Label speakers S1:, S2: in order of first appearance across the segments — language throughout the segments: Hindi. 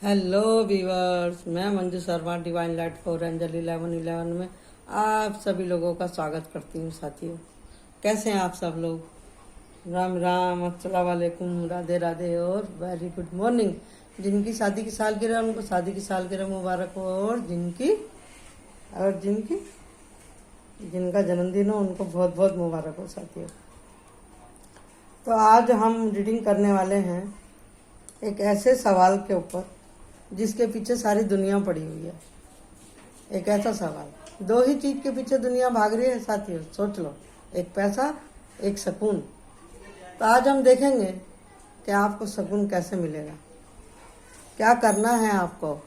S1: हेलो व्यूअर्स, मैं Manju Sharma divine light for angel 1111 में आप सभी लोगों का स्वागत करती हूँ। साथियों, कैसे हैं आप सब लोग? राम राम, अस्सलाम वालेकुम, राधे राधे और वेरी गुड मॉर्निंग। जिनकी शादी की सालगिरह उनको शादी की सालगिरह मुबारक हो, और जिनकी जिनका जन्मदिन हो उनको बहुत बहुत मुबारक हो। साथियों, तो आज हम रीडिंग करने वाले हैं एक ऐसे सवाल के ऊपर जिसके पीछे सारी दुनिया पड़ी हुई है। एक ऐसा सवाल, दो ही चीज के पीछे दुनिया भाग रही है साथियों, सोच लो, एक पैसा, एक सुकून। तो आज हम देखेंगे कि आपको सुकून कैसे मिलेगा, क्या करना है आपको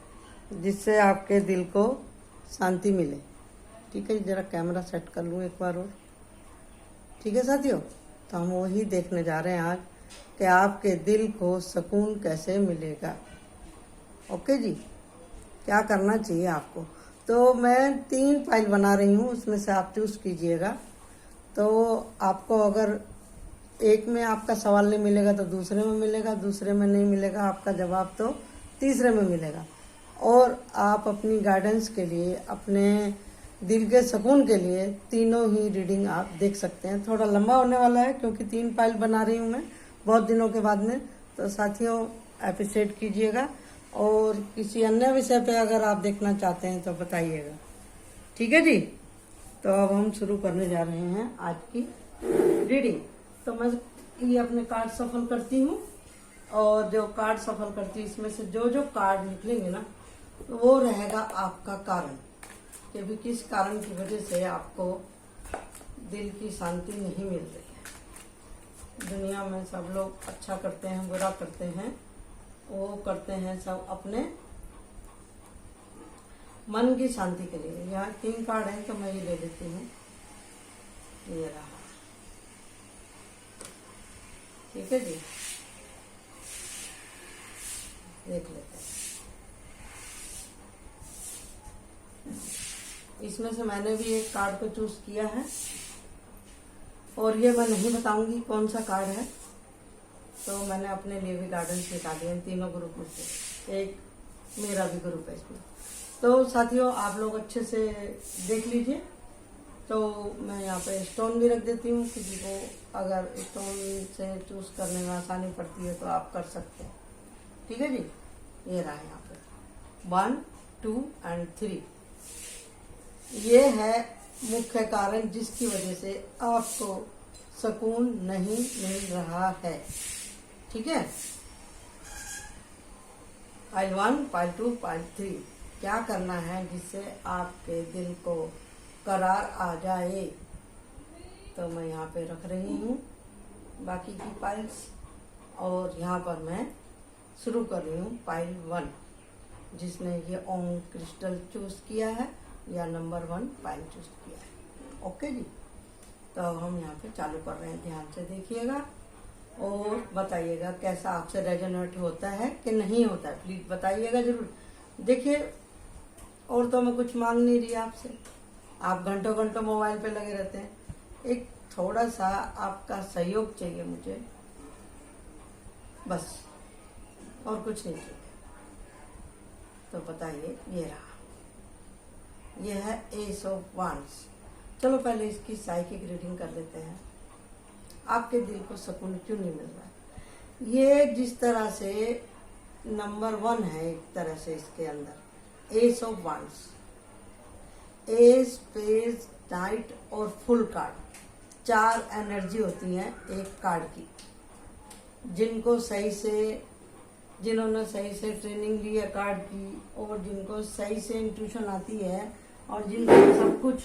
S1: जिससे आपके दिल को शांति मिले। ठीक है, जरा कैमरा सेट कर लूँ एक बार और। ठीक है साथियों, तो हम वही देखने जा रहे हैं आज कि आपके दिल को सुकून कैसे मिलेगा। ओके जी, क्या करना चाहिए आपको। तो मैं 3 फाइल बना रही हूँ, उसमें से आप चूज कीजिएगा। तो आपको अगर एक में आपका सवाल नहीं मिलेगा तो दूसरे में मिलेगा, दूसरे में नहीं मिलेगा आपका जवाब तो तीसरे में मिलेगा। और आप अपनी गाइडेंस के लिए, अपने दिल के सुकून के लिए तीनों ही रीडिंग आप देख सकते हैं। थोड़ा लंबा होने वाला है क्योंकि 3 फाइल बना रही हूँ मैं बहुत दिनों के बाद में। तो साथियों, अप्रिशिएट कीजिएगा, और किसी अन्य विषय पे अगर आप देखना चाहते हैं तो बताइएगा। ठीक है जी, तो अब हम शुरू करने जा रहे हैं आज की रीडिंग। तो मैं ये अपने कार्ड सफल करती हूँ, और जो कार्ड सफल करती हूँ इसमें से जो जो कार्ड निकलेंगे ना, तो वो रहेगा आपका कारण, कि भी किस कारण की वजह से आपको दिल की शांति नहीं मिल रही है। दुनिया में सब लोग अच्छा करते हैं, बुरा करते हैं, वो करते हैं सब अपने मन की शांति के लिए। यहाँ 3 कार्ड हैं तो मैं ये ले लेती हूँ, ये रहा। ठीक है जी, देख लेते हैं। इसमें से मैंने भी एक कार्ड को चूज किया है, और ये मैं नहीं बताऊंगी कौन सा कार्ड है। तो मैंने अपने लिए भी गार्डन्स निकाले हैं तीनों ग्रुप में से, एक मेरा भी ग्रुप है इसमें। तो साथियों, आप लोग अच्छे से देख लीजिए। तो मैं यहाँ पे स्टोन भी रख देती हूँ, किसी को अगर स्टोन से चूज करने में आसानी पड़ती है तो आप कर सकते हैं। ठीक है जी, ये रहा यहाँ पे 1, 2 और 3। ये है मुख्य कारण जिसकी वजह से आपको सुकून नहीं मिल रहा है। ठीक है, फाइल 1, फाइल 2, फाइल 3, क्या करना है जिससे आपके दिल को करार आ जाए। तो मैं यहाँ पे रख रही हूँ बाकी की फाइल्स, और यहाँ पर मैं शुरू कर रही हूँ फाइल 1। जिसने ये ओम क्रिस्टल चूज किया है या नंबर 1 फाइल चूज किया है। ओके जी, तो हम यहाँ पे चालू कर रहे हैं। ध्यान से देखिएगा और बताइएगा कैसा आपसे रेजोनेट होता है कि नहीं होता है, प्लीज बताइएगा जरूर। देखिए, और तो मैं कुछ मांग नहीं रही आपसे, आप घंटों घंटों मोबाइल पे लगे रहते हैं। एक थोड़ा सा आपका सहयोग चाहिए मुझे, बस, और कुछ नहीं चाहिए। तो बताइए, ये रहा, ये है एस ऑफ वांड्स। चलो पहले इसकी साइकिक रीडिंग कर लेते हैं। आपके दिल को सुकून क्यों नहीं मिल रहा है? ये जिस तरह से नंबर 1 है, एक तरह से इसके अंदर S of wands, S, page, night और फुल कार्ड, 4 एनर्जी होती हैं एक कार्ड की। जिन्होंने सही से ट्रेनिंग ली है कार्ड की, और जिनको सही से इंट्यूशन आती है, और जिनको सब कुछ,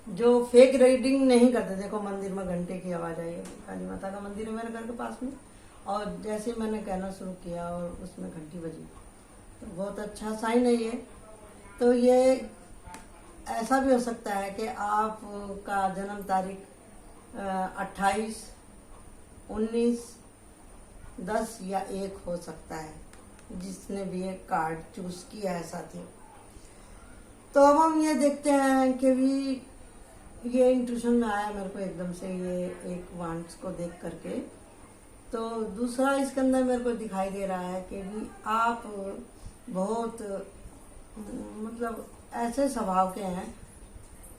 S1: जो फेक रीडिंग नहीं करते। देखो, मंदिर में घंटे की आवाज आई है, काली माता का मंदिर है मेरे घर के पास में, और जैसे मैंने कहना शुरू किया और उसमें घंटी बजी, तो बहुत अच्छा साइन है ये। तो ये ऐसा भी हो सकता है कि आपका जन्म तारीख 28, 19, 10 या 1 हो सकता है, जिसने भी एक कार्ड चूज किया है साथियों। तो अब हम ये देखते हैं कि भी ये इंट्यूशन में आया मेरे को एकदम से, ये एक वांड्स को देख करके तो दूसरा इसके अंदर मेरे को दिखाई दे रहा है कि भी आप बहुत मतलब ऐसे स्वभाव के हैं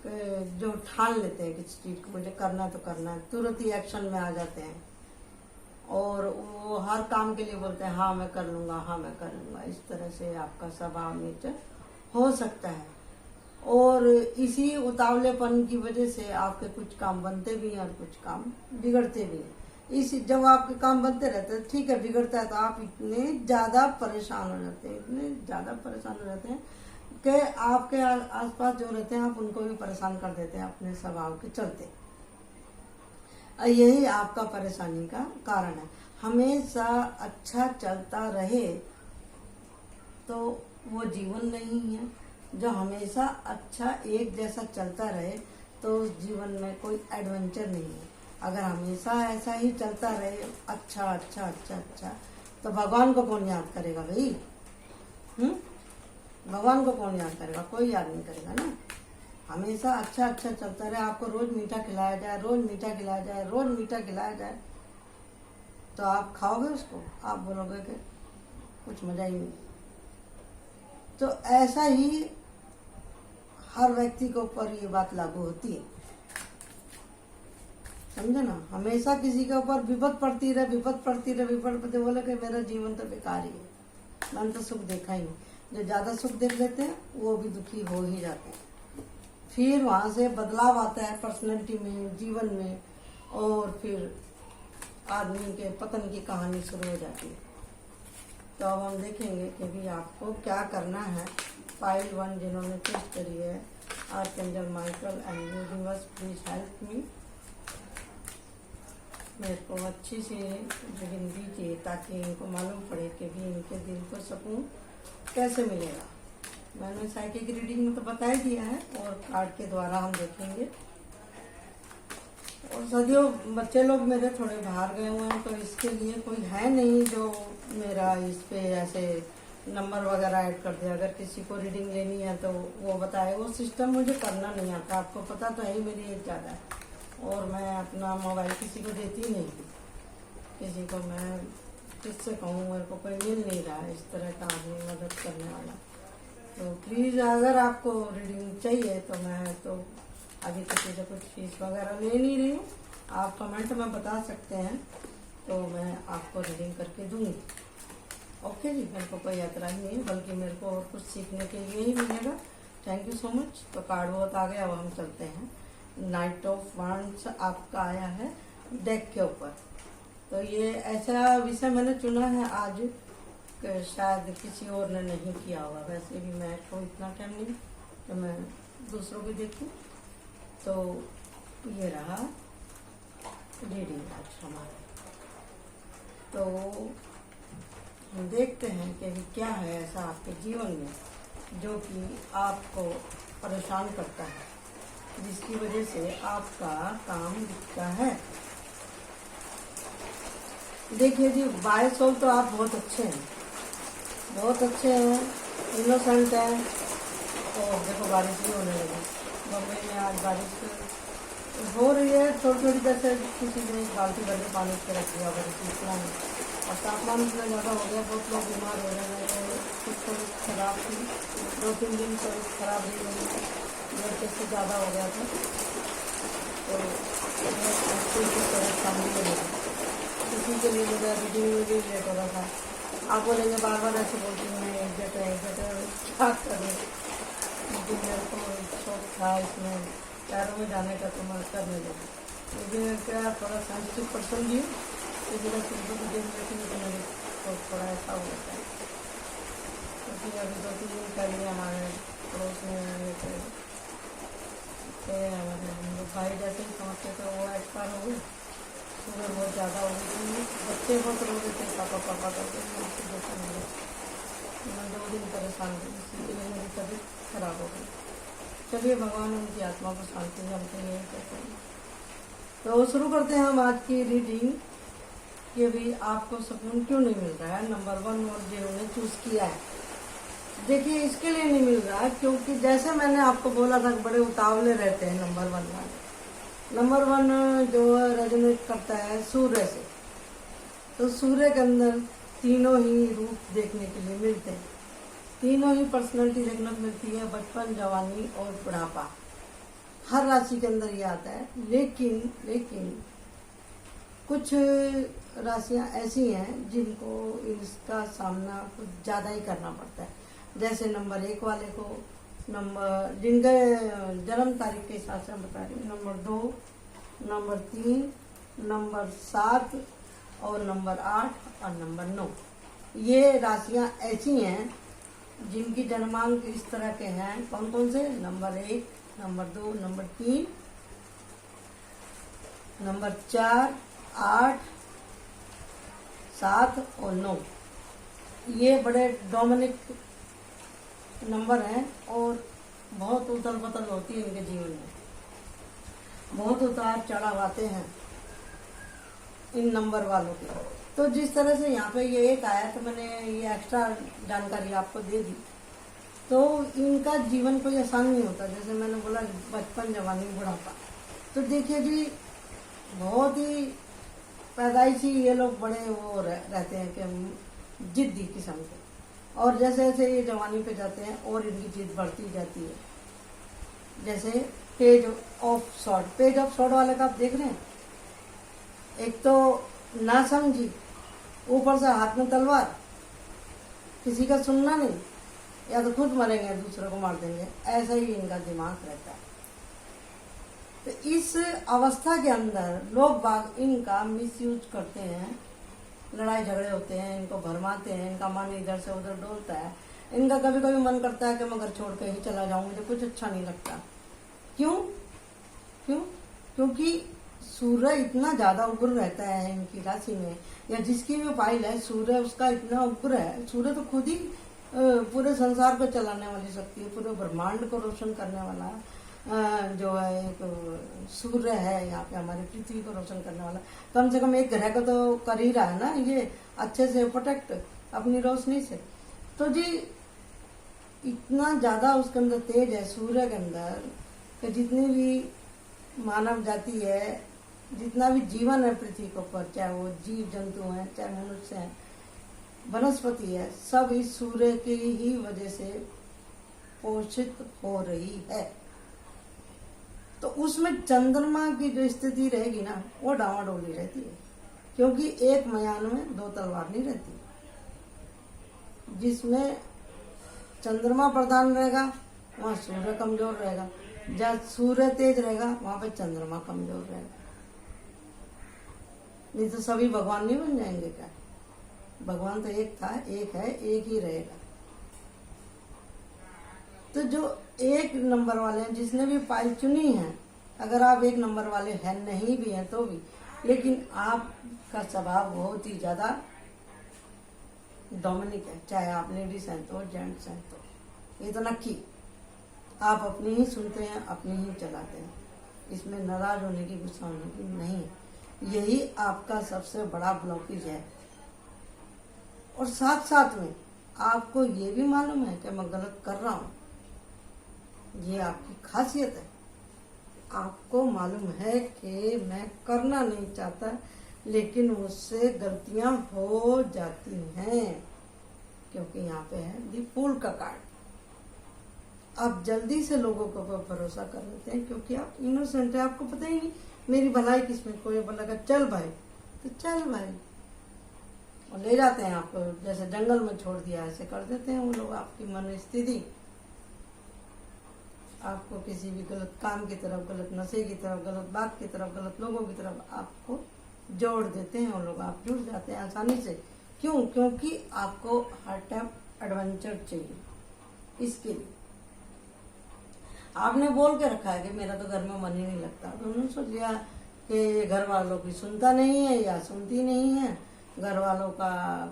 S1: कि जो ठान लेते हैं किसी चीज को मुझे करना तो करना है, तुरंत ही एक्शन में आ जाते हैं और वो हर काम के लिए बोलते हैं हाँ मैं कर लूंगा, हाँ मैं कर लूंगा। इस तरह से आपका स्वभाव नेचर हो सकता है और इसी उतावलेपन की वजह से आपके कुछ काम बनते भी हैं और कुछ काम बिगड़ते भी हैं। इस जब आपके काम बनते रहते हैं ठीक है, बिगड़ता है तो आप इतने ज़्यादा परेशान हो जाते हैं, इतने ज़्यादा परेशान हो जाते हैं कि आपके आसपास जो रहते हैं आप उनको भी परेशान कर देते हैं अपने स्वभाव के चलते। यही आपका परेशानी का कारण है। हमेशा अच्छा चलता रहे तो वो जीवन नहीं है। जो हमेशा अच्छा एक जैसा चलता रहे तो उस जीवन में कोई एडवेंचर नहीं है। अगर हमेशा ऐसा ही चलता रहे अच्छा अच्छा अच्छा अच्छा तो भगवान को कौन याद करेगा भाई? भगवान को कौन याद करेगा? कोई याद नहीं करेगा ना। हमेशा अच्छा अच्छा चलता रहे, आपको रोज मीठा खिलाया जाए, रोज मीठा खिलाया जाए, रोज मीठा खिलाया जाए तो आप खाओगे उसको? आप बोलोगे कि कुछ मजा ही नहीं। तो ऐसा ही हर व्यक्ति के ऊपर ये बात लागू होती है, समझे ना। हमेशा किसी के ऊपर विपद पड़ती रहे, विपद पड़ती रहे, विपद पड़ती बोले कि मेरा जीवन तो बेकार ही है, मैंने तो सुख देखा ही नहीं। जो ज्यादा सुख देख लेते हैं वो भी दुखी हो ही जाते हैं। फिर वहां से बदलाव आता है पर्सनैलिटी में, जीवन में, और फिर आदमी के पतन की कहानी शुरू हो जाती है। तो अब हम देखेंगे कि भी आपको क्या करना है। फाइल 1 जिन्होंने टेस्ट करी है, archangel Michael and universe please help me. मेरे को अच्छी सी रीडिंग दीजिए ताकि इनको मालूम पड़े कि भी इनके दिल को सुकून कैसे मिलेगा। मैंने साइकिक रीडिंग में तो बता ही दिया है और कार्ड के द्वारा हम देखेंगे। और सदियों बच्चे लोग मेरे थोड़े बाहर गए हुए हैं तो इसके लिए कोई है नहीं जो मेरा इस पे ऐसे नंबर वगैरह ऐड कर दे। अगर किसी को रीडिंग लेनी है तो वो बताए, वो सिस्टम मुझे करना नहीं आता। आपको पता तो है मेरी एज ज़्यादा है और मैं अपना मोबाइल किसी को देती नहीं थी। किसी को मैं किससे कहूँ, मेरे को कोई मिल नहीं रहा है इस तरह का आदमी मदद करने वाला। तो प्लीज़ अगर आपको रीडिंग चाहिए तो मैं तो अभी किसी से कुछ फीस वगैरह ले नहीं रही हूँ। आप कमेंट में बता सकते हैं तो मैं आपको रीडिंग करके दूंगी। ओके जी, मेरे को कोई ऐतराज नहीं है, बल्कि मेरे को और कुछ सीखने के लिए ही मिलेगा। Thank you so much. तो कार्ड बहुत आ गया, अब हम चलते हैं। नाइट ऑफ वांड्स आपका आया है डेक के ऊपर। तो ये ऐसा विषय मैंने चुना है आज कि शायद किसी और ने नहीं किया होगा। वैसे भी मैं को इतना टाइम नहीं तो मैं दूसरों को देखूं। तो ये रहा रीडिंग आज हमारा। तो हम देखते हैं कि क्या है ऐसा आपके जीवन में जो कि आपको परेशान करता है, जिसकी वजह से आपका काम रुकता है। देखिए जी, बाय सोल तो आप बहुत अच्छे हैं, बहुत अच्छे हैं, इनोसेंट हैं। और देखो बारिश भी होने लगी बम्बई में। आज बारिश हो रही है थोड़ी थोड़ी, जैसे किसी ने बाल्टी भर के पानी से रख दिया बारिश इतना नहीं। और तापमान इतना ज़्यादा हो गया, बहुत लोग बीमार हो रहे हैं। कुछ तबीयत खराब थी, 2-3 दिन तबीयत खराब रही मेरी, ब्लड प्रेशर ज़्यादा हो गया था। तो परेशानी हो गई, इसी के लिए मेरा रीडिंग में भी लेट हो रहा था। आप बोलेंगे बार बार ऐसे बोलती हूँ मैं एग्जैक्ट क्या करूँ, लेकिन मेरे को शौक था इसमें पैरों में जाने का, तो मैं करने लगी। मुझे क्या थोड़ा सेंसिटिव पर्सन भी हूँ, इसलिए फिर भी देख लेती हूँ तो मेरे को थोड़ा ऐसा हो जाता है। क्योंकि अभी 2-3 दिन पहले हमारे पड़ोस में हमारे भाई जैसे ही पहुँचते तो वो एक्सपायर हो गए। शुगर बहुत ज़्यादा हो गई थी, बच्चे बहुत रो रहे थे पापा पापा करके। मैं 2 दिन परेशान हुई, इसी के लिए मेरी तबीयत खराब हो गई। चलिए भगवान उनकी आत्मा को शांति दे, हम तो यही कहते हैं। तो शुरू करते हैं हम आज की रीडिंग कि भी आपको सुकून क्यों नहीं मिल रहा है। नंबर 1 और जिन्होंने चूज किया है, देखिए इसके लिए नहीं मिल रहा है क्योंकि जैसे मैंने आपको बोला था बड़े उतावले रहते हैं। नंबर 1 जो रेजोनेट करता है सूर्य से, तो सूर्य के अंदर तीनों ही रूप देखने के लिए मिलते हैं, तीनों ही पर्सनैलिटी देखने को मिलती है, बचपन, जवानी और बुढ़ापा। हर राशि के अंदर ये आता है। लेकिन कुछ राशियां ऐसी हैं जिनको इसका सामना कुछ ज़्यादा ही करना पड़ता है। जैसे नंबर 1 वाले को, नंबर जिनके जन्म तारीख के हिसाब से हम बता रहे हैं, नंबर 2, नंबर 3, नंबर 7 और नंबर 8 और नंबर 9। ये राशियां ऐसी हैं जिनकी जन्मांक इस तरह के हैं। कौन कौन से? नंबर 1, नंबर 2, नंबर 3, नंबर 4, 8, 7 और 9। ये बड़े डोमिनिक नंबर हैं और बहुत उथल पुथल होती है इनके जीवन में, बहुत उतार चढ़ाव आते हैं इन नंबर वालों के। तो जिस तरह से यहाँ पे ये एक आया तो मैंने ये एक्स्ट्रा जानकारी आपको दे दी। तो इनका जीवन कोई आसान नहीं होता। जैसे मैंने बोला बचपन, जवानी, बुढ़ापा। तो देखिए जी, बहुत ही पैदाइशी ये लोग बड़े वो रहते हैं कि जिद्दी किस्म के, और जैसे जैसे ये जवानी पे जाते हैं और इनकी जिद बढ़ती जाती है। जैसे पेज ऑफ सॉर्ड वाले का आप देख रहे हैं, एक तो ना समझी, ऊपर से हाथ में तलवार, किसी का सुनना नहीं, या तो खुद मरेंगे दूसरे को मार देंगे, ऐसा ही इनका दिमाग रहता है। तो इस अवस्था के अंदर लोग बाग इनका मिसयूज करते हैं, लड़ाई झगड़े होते हैं, इनको भरमाते हैं, इनका मन इधर से उधर डोलता है। इनका कभी कभी मन करता है कि मैं घर छोड़ के ही चला जाऊं, मुझे कुछ अच्छा नहीं लगता। क्यों? क्योंकि सूर्य इतना ज्यादा उग्र रहता है इनकी राशि में, या जिसकी भी फाइल है सूर्य उसका इतना उग्र है। सूर्य तो खुद ही पूरे संसार को चलाने वाली शक्ति है, पूरे ब्रह्मांड को रोशन करने वाला जो है एक सूर्य है यहाँ पे, हमारी पृथ्वी को रोशन करने वाला। कम से कम एक ग्रह को तो कर ही रहा है ना ये, अच्छे से प्रोटेक्ट अपनी रोशनी से। तो जी इतना ज्यादा उसके अंदर तेज है सूर्य के अंदर कि जितनी भी मानव जाति है, जितना भी जीवन है पृथ्वी के ऊपर, चाहे वो जीव जंतु हैं, चाहे मनुष्य हैं, वनस्पति है, सब इस सूर्य की ही वजह से पोषित हो रही है। तो उसमें चंद्रमा की जो स्थिति रहेगी ना, वो डावाडोली रहती है, क्योंकि एक मयान में 2 तलवार नहीं रहती। जिसमें चंद्रमा प्रधान रहेगा वहां सूर्य कमजोर रहेगा, जहाँ सूर्य तेज रहेगा वहां पे चंद्रमा कमजोर रहेगा। नहीं तो सभी भगवान नहीं बन जाएंगे क्या? भगवान तो एक था, एक है, एक ही रहेगा। तो जो 1 नंबर वाले हैं, जिसने भी फाइल चुनी है, अगर आप 1 नंबर वाले हैं नहीं भी हैं तो भी, लेकिन आपका स्वभाव बहुत ही ज्यादा डोमिनिक है, चाहे आप लेडीज हैं तो जेंट्स हैं तो, ये तो नक्की। आप अपनी ही सुनते हैं, अपनी ही चलाते हैं, इसमें नाराज होने की, गुस्सा होने की नहीं है। यही आपका सबसे बड़ा ब्लॉकेज है। और साथ साथ में आपको ये भी मालूम है कि मैं गलत कर रहा हूं, ये आपकी खासियत है। आपको मालूम है कि मैं करना नहीं चाहता, लेकिन मुझसे गलतियां हो जाती हैं, क्योंकि यहाँ पे है दी फूल का कार्ड। आप जल्दी से लोगों के ऊपर भरोसा कर लेते हैं, क्योंकि आप इनोसेंट है, आपको पता ही नहीं मेरी भलाई किसमें। कोई बोलेगा चल भाई, तो चल भाई, और ले जाते हैं आपको, जैसे जंगल में छोड़ दिया ऐसे कर देते हैं वो लोग। आपकी मन स्थिति आपको किसी भी गलत काम की तरफ, गलत नशे की तरफ, गलत बात की तरफ, गलत लोगों की तरफ आपको जोड़ देते हैं वो लोग। आप जुड़ जाते हैं आसानी से। क्यों? क्योंकि आपको हर टाइम एडवेंचर चाहिए। इसके लिए आपने बोल के रखा है कि मेरा तो घर में मन ही नहीं लगता, तो उन्होंने सोच लिया कि घर वालों की सुनता नहीं है या सुनती नहीं है, घर वालों का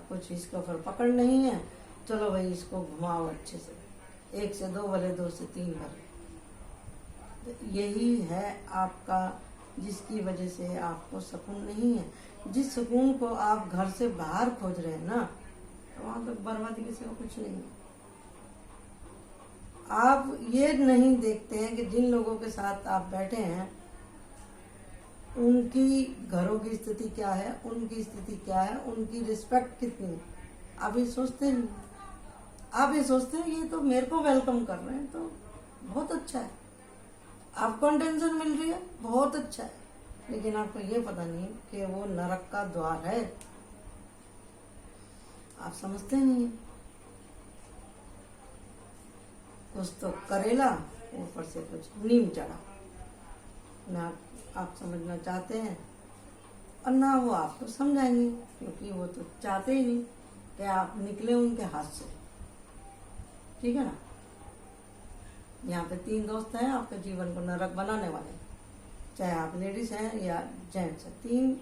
S1: कुछ इसके ऊपर पकड़ नहीं है, चलो भाई इसको घुमाओ अच्छे से, 1 से 2 भले, 2 से 3 भले। यही है आपका, जिसकी वजह से आपको सुकून नहीं है। जिस सुकून को आप घर से बाहर खोज रहे हैं ना, तो वहां तक बर्बादी के सिवा कुछ नहीं है। आप ये नहीं देखते हैं कि जिन लोगों के साथ आप बैठे हैं उनकी घरों की स्थिति क्या है, उनकी स्थिति क्या है, उनकी रिस्पेक्ट कितनी है, आप ये सोचते नहीं। आप ये सोचते हैं ये तो मेरे को वेलकम कर रहे हैं, तो बहुत अच्छा है, आपको अटेंशन मिल रही है, बहुत अच्छा है। लेकिन आपको ये पता नहीं कि वो नरक का द्वार है, आप समझते नहीं है। कुछ तो करेला, ऊपर से कुछ नीम चढ़ा, ना आप समझना चाहते हैं और ना वो आपको समझाएंगे, क्योंकि वो तो चाहते ही नहीं कि आप निकले उनके हाथ से। ठीक है ना। यहाँ पे 3 दोस्त हैं आपके जीवन को नरक बनाने वाले, चाहे आप लेडीज हैं या जेंट्स हैं, 3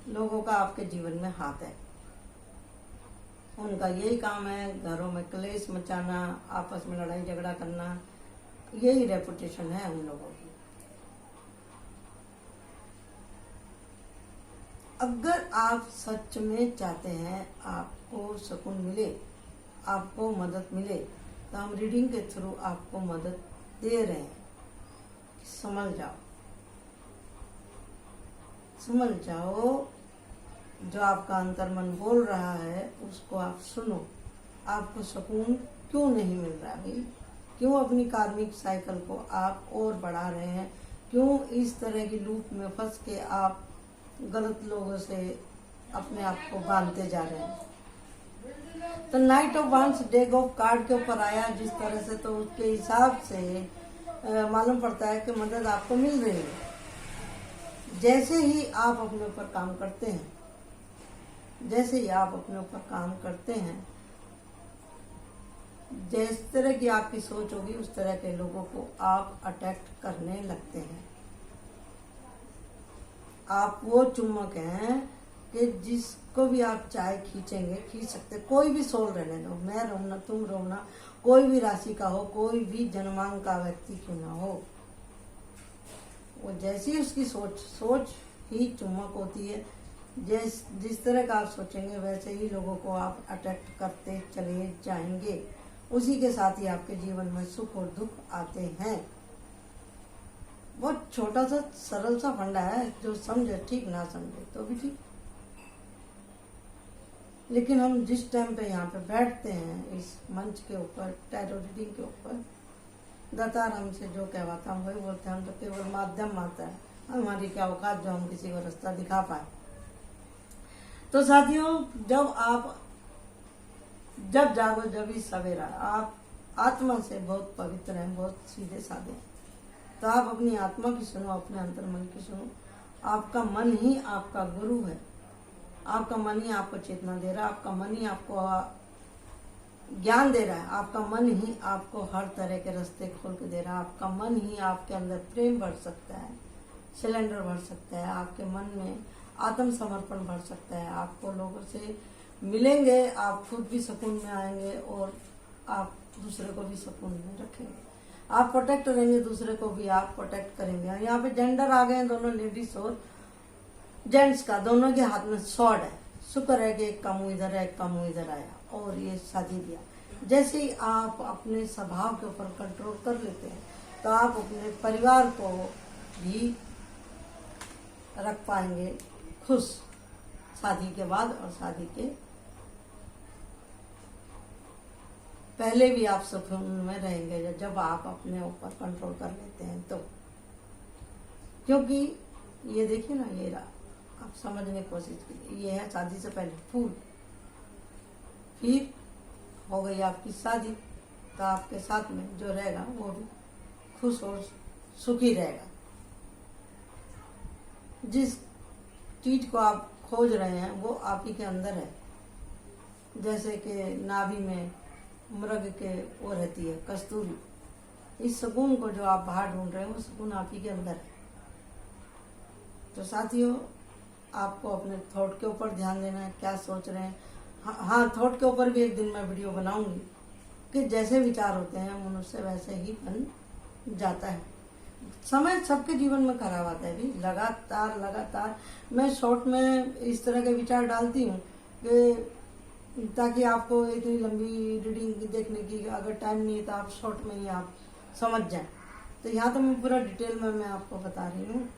S1: लोगों का आपके जीवन में हाथ है। उनका यही काम है घरों में क्लेश मचाना, आपस में लड़ाई झगड़ा करना, यही रेपुटेशन है उन लोगों की। अगर आप सच में चाहते हैं आपको सुकून मिले, आपको मदद मिले, तो हम रीडिंग के थ्रू आपको मदद दे रहे हैं। समझ जाओ, समझ जाओ, जो आपका अंतर्मन बोल रहा है उसको आप सुनो। आपको सुकून क्यों नहीं मिल रहा भाई? क्यों अपनी कार्मिक साइकिल को आप और बढ़ा रहे हैं? क्यों इस तरह की लूप में फंस के आप गलत लोगों से अपने आप को बांधते जा रहे हैं? तो नाइट ऑफ वांस डेग ऑफ कार्ड के ऊपर आया जिस तरह से, तो उसके हिसाब से मालूम पड़ता है कि मदद आपको मिल रही है। जैसे ही आप अपने ऊपर काम करते हैं, जैसे ही आप अपने ऊपर काम करते हैं, जिस तरह की आपकी सोच होगी उस तरह के लोगों को आप अटैक करने लगते हैं। आप वो चुम्बक हैं कि जिसको भी आप चाहे खींचेंगे, खींच सकते। कोई भी सोल रहने दो, मैं रहूं ना, तुम रहो ना, कोई भी राशि का हो, कोई भी जन्मांक का व्यक्ति क्यों ना हो, वो जैसी उसकी सोच ही चुम्बक होती है। जिस तरह का आप सोचेंगे वैसे ही लोगों को आप अट्रैक्ट करते चले जाएंगे। उसी के साथ ही आपके जीवन में सुख और दुख आते हैं। बहुत छोटा सा सरल सा फंडा है, जो समझे ठीक, ना समझे तो भी ठीक। लेकिन हम जिस टाइम पे यहाँ पे बैठते हैं इस मंच के ऊपर, टैरो रीडिंग के ऊपर, दातार हमसे जो कहवाता हम वही बोलते हैं। हम तो केवल माध्यम मात्र है, हमारी क्या औकात जो हम किसी को रास्ता दिखा पाए। तो साथियों, जब जागो जब ही सवेरा। आप आत्मा से बहुत पवित्र हैं, बहुत सीधे साधे हैं, तो आप अपनी आत्मा की सुनो, अपने अंतर्मन की सुनो। आपका मन ही आपका गुरु है, आपका मन ही आपको चेतना दे रहा है, आपका मन ही आपको ज्ञान दे रहा है, आपका मन ही आपको हर तरह के रास्ते खोल के दे रहा है, आपका मन ही आपके अंदर प्रेम भर सकता है, सिलेंडर भर सकता है, आपके मन में आत्मसमर्पण भर सकता है। आपको लोगों से मिलेंगे, आप खुद भी सुकून में आएंगे और आप दूसरे को भी सुकून में रखेंगे। आप प्रोटेक्ट रहेंगे, दूसरे को भी आप प्रोटेक्ट करेंगे। यहाँ पे जेंडर आ गए हैं, दोनों लेडीज और जेंट्स का, दोनों के हाथ में स्वॉर्ड है। शुक्र है कि एक का मुंह इधर है, एक का मुंह इधर आया और ये शादी दिया। जैसे ही आप अपने स्वभाव के ऊपर कंट्रोल कर लेते हैं, तो आप अपने परिवार को भी रख पाएंगे खुश, शादी के बाद और शादी के पहले भी आप सुकून में रहेंगे जब आप अपने ऊपर कंट्रोल कर लेते हैं तो। क्योंकि ये देखिए ना, ये रहा, आप समझने की कोशिश कीजिए, ये है शादी से पहले फूल, फिर हो गई आपकी शादी, तो आपके साथ में जो रहेगा वो भी खुश और सुखी रहेगा। जिस चीज को आप खोज रहे हैं वो आप ही के अंदर है। जैसे कि नाभि में मृग के वो रहती है कस्तूरी, इस सुकून को जो आप बाहर ढूंढ रहे हैं वो सुकून आप ही के अंदर है। तो साथियों, आपको अपने थॉट के ऊपर ध्यान देना है, क्या सोच रहे हैं। हाँ, थॉट के ऊपर भी एक दिन मैं वीडियो बनाऊंगी कि जैसे विचार होते हैं मनुष्य वैसे ही बन जाता है। समय सबके जीवन में खराब आता है भी, लगातार मैं शॉर्ट में इस तरह के विचार डालती हूँ कि ताकि आपको इतनी लंबी रीडिंग देखने की अगर टाइम नहीं है तो आप शॉर्ट में ही आप समझ जाएं। तो यहाँ तो मैं पूरा डिटेल में मैं आपको बता रही हूँ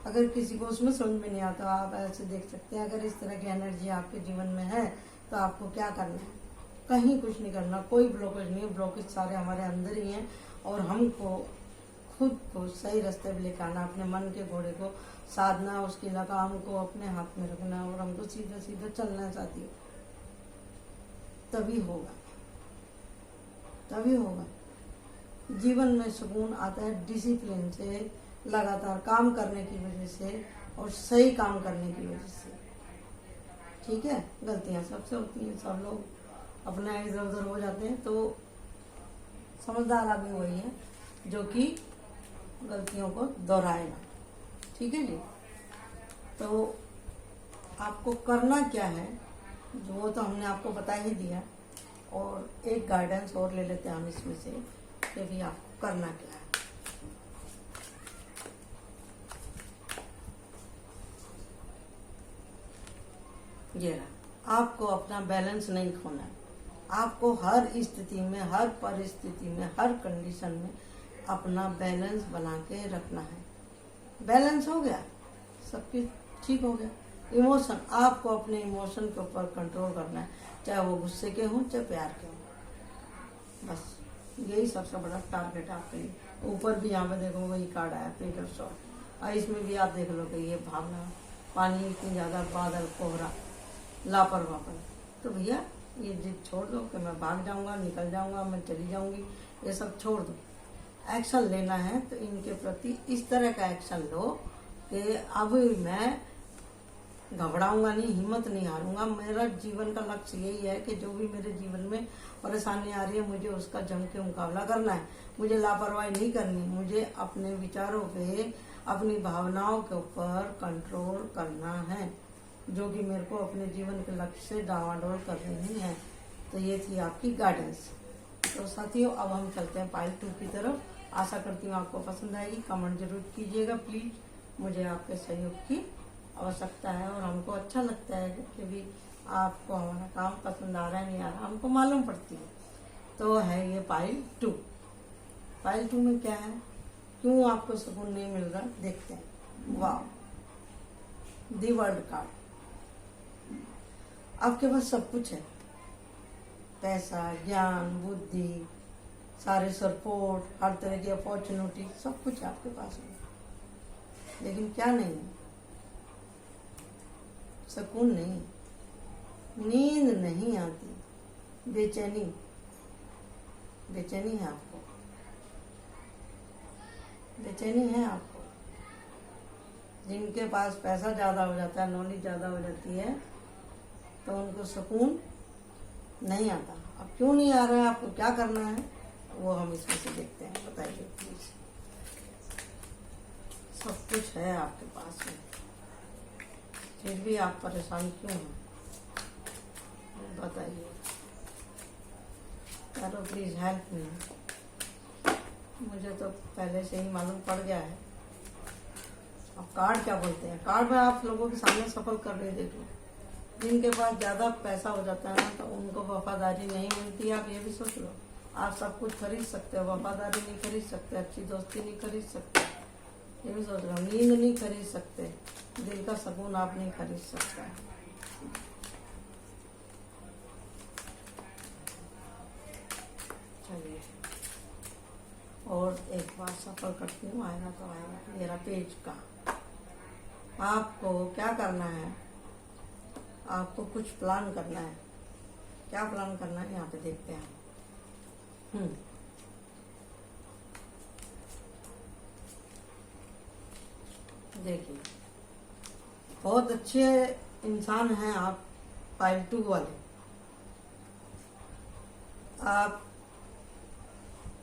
S1: अगर किसी को उसमें समझ में नहीं आता, आप ऐसे देख सकते हैं। अगर इस तरह की एनर्जी आपके जीवन में है तो आपको क्या करना है? कहीं कुछ नहीं करना, कोई ब्लॉकेज नहीं है। ब्लॉकेज सारे हमारे अंदर ही हैं और हमको खुद को सही रास्ते पे लेकर आना, अपने मन के घोड़े को साधना, उसकी लगाम को अपने हाथ में रखना और हमको सीधा सीधा चलना साथियों। तभी होगा, तभी होगा। जीवन में सुकून आता है डिसिप्लिन से, लगातार काम करने की वजह से और सही काम करने की वजह से। ठीक है, गलतियां सबसे होती हैं, सब लोग अपना इधर उधर हो जाते हैं। तो समझदार आदमी वही है जो कि गलतियों को दोहराएगा। ठीक है जी। तो आपको करना क्या है, जो वो तो हमने आपको बता ही दिया। और एक गाइडेंस और ले लेते हैं हम इसमें से कि भी आपको करना क्या है। ये रहा, आपको अपना बैलेंस नहीं खोना है। आपको हर स्थिति में, हर परिस्थिति में, हर कंडीशन में अपना बैलेंस बना के रखना है। बैलेंस हो गया, सब कुछ ठीक हो गया। इमोशन, आपको अपने इमोशन के ऊपर कंट्रोल करना है, चाहे वो गुस्से के हों चाहे प्यार के हों। बस यही सबसे बड़ा टारगेट है आपके लिए। ऊपर भी यहाँ पे देखो वही कार्ड आया, पीटर शॉट, और इसमें भी आप देख लो कि ये भावना, पानी इतनी ज्यादा, बादल, कोहरा, लापरवाही। तो भैया ये जिद छोड़ दो कि मैं भाग जाऊंगा, निकल जाऊंगा, मैं चली जाऊंगी, ये सब छोड़ दो। एक्शन लेना है तो इनके प्रति इस तरह का एक्शन लो कि अब मैं घबराऊंगा नहीं, हिम्मत नहीं हारूंगा। मेरा जीवन का लक्ष्य यही है कि जो भी मेरे जीवन में परेशानी आ रही है, मुझे उसका जम के मुकाबला करना है। मुझे लापरवाही नहीं करनी, मुझे अपने विचारों पे, अपनी भावनाओं के ऊपर कंट्रोल करना है, जो कि मेरे को अपने जीवन के लक्ष्य से डावाडोल कर रही है। तो ये थी आपकी गाइडेंस। तो साथियों, अब हम चलते हैं पाइल 2 की तरफ। आशा करती हूँ आपको पसंद आएगी। कमेंट जरूर कीजिएगा प्लीज, मुझे आपके सहयोग की आवश्यकता है और हमको अच्छा लगता है कि भी आपको हमारा काम पसंद आ रहा है नहीं आ रहा, हमको मालूम पड़ती है। तो है ये पाइल 2। पाइल 2 में क्या है, क्यों आपको सुकून नहीं मिल रहा, देखते हैं। वाह, दी वर्ल्ड कार्ड। आपके पास सब कुछ है, पैसा, ज्ञान, बुद्धि, सारे सपोर्ट, हर तरह की अपॉर्चुनिटी, सब कुछ है आपके पास में। लेकिन क्या नहीं है, सुकून नहीं, नींद नहीं आती, बेचैनी, बेचैनी है आपको, बेचैनी है आपको। जिनके पास पैसा ज्यादा हो जाता है, नॉलेज ज्यादा हो जाती है, तो उनको सुकून नहीं आता। अब क्यों नहीं आ रहा है, आपको क्या करना है, वो हम इसमें से देखते हैं। बताइए प्लीज। सब कुछ है आपके पास में, फिर भी आप परेशान क्यों हैं, बताइए। करो प्लीज हेल्प मी। मुझे तो पहले से ही मालूम पड़ गया है। अब कार्ड क्या बोलते हैं, कार्ड में आप लोगों के सामने सफल कर रहे, देख लो। जिनके पास ज्यादा पैसा हो जाता है ना, तो उनको वफादारी नहीं मिलती है। आप ये भी सोच लो, आप सब कुछ खरीद सकते हो, वफादारी नहीं खरीद सकते, अच्छी दोस्ती नहीं खरीद सकते, ये भी सोच लो। नींद नहीं खरीद सकते, दिल का सुकून आप नहीं खरीद सकते। चलिए और एक बार सफल करती हूँ, आएगा तो आएगा। मेरा पेज का आपको क्या करना है, आपको कुछ प्लान करना है। क्या प्लान करना है, यहाँ पे देखते हैं। देखिए, बहुत अच्छे इंसान हैं आप, पाइल 2 वाले। आप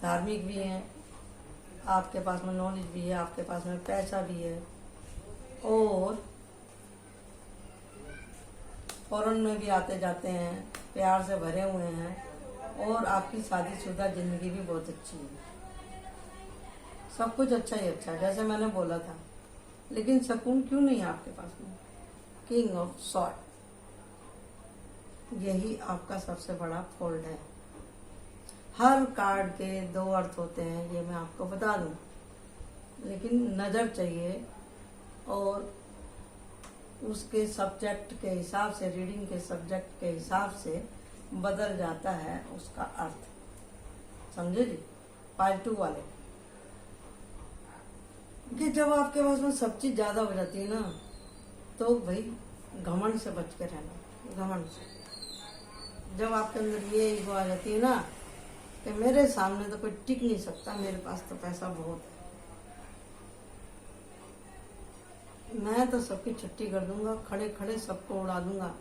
S1: धार्मिक भी हैं, आपके पास में नॉलेज भी है, आपके पास में पैसा भी है, और फॉरेन में भी आते जाते हैं, प्यार से भरे हुए हैं, और आपकी शादीशुदा जिंदगी भी बहुत अच्छी है। सब कुछ अच्छा ही अच्छा है, जैसे मैंने बोला था। लेकिन सुकून क्यों नहीं है आपके पास में, किंग ऑफ सॉर्ड, यही आपका सबसे बड़ा फॉल्ट है। हर कार्ड के 2 अर्थ होते हैं, ये मैं आपको बता दूं, लेकिन नजर चाहिए और उसके सब्जेक्ट के हिसाब से, रीडिंग के सब्जेक्ट के हिसाब से बदल जाता है उसका अर्थ। समझे जी? पार्ट 2 वाले कि जब आपके पास में सब चीज ज्यादा हो जाती है ना, तो भाई घमंड से बच के रहना। घमंड से जब आपके अंदर ये ईगो आ जाती है ना कि मेरे सामने तो कोई टिक नहीं सकता, मेरे पास तो पैसा बहुत है, मैं तो सबकी छुट्टी कर दूंगा, खड़े खड़े सबको उड़ा दूंगा,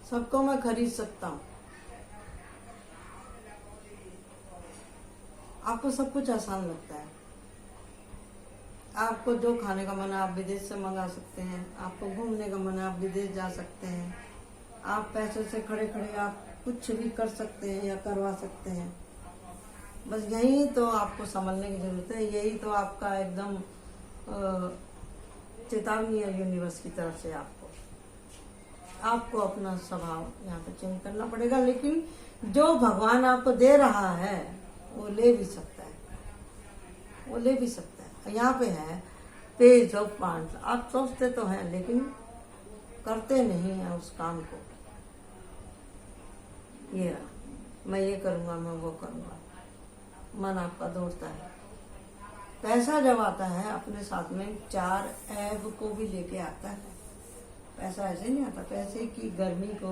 S1: सबको मैं खरीद सकता हूँ। आपको सब कुछ आसान लगता है। आपको जो खाने का मन है आप विदेश से मंगा सकते हैं, आपको घूमने का मन है आप विदेश जा सकते हैं, आप पैसे से खड़े खड़े आप कुछ भी कर सकते हैं या करवा सकते हैं। बस यही तो आपको संभलने की जरूरत है। यही तो आपका एकदम चेतावनी है यूनिवर्स की तरफ से। आपको अपना स्वभाव यहाँ पे चेंज करना पड़ेगा। लेकिन जो भगवान आपको दे रहा है वो ले भी सकता है, वो ले भी सकता है। यहाँ पे है पेज ऑफ वांड्स। आप सोचते तो हैं लेकिन करते नहीं हैं उस काम को। ये रहा, मैं ये करूंगा, मैं वो करूंगा, मन आपका दौड़ता है। पैसा जब आता है अपने साथ में 4 ऐब को भी लेके आता है। पैसा ऐसे नहीं आता। पैसे की गर्मी को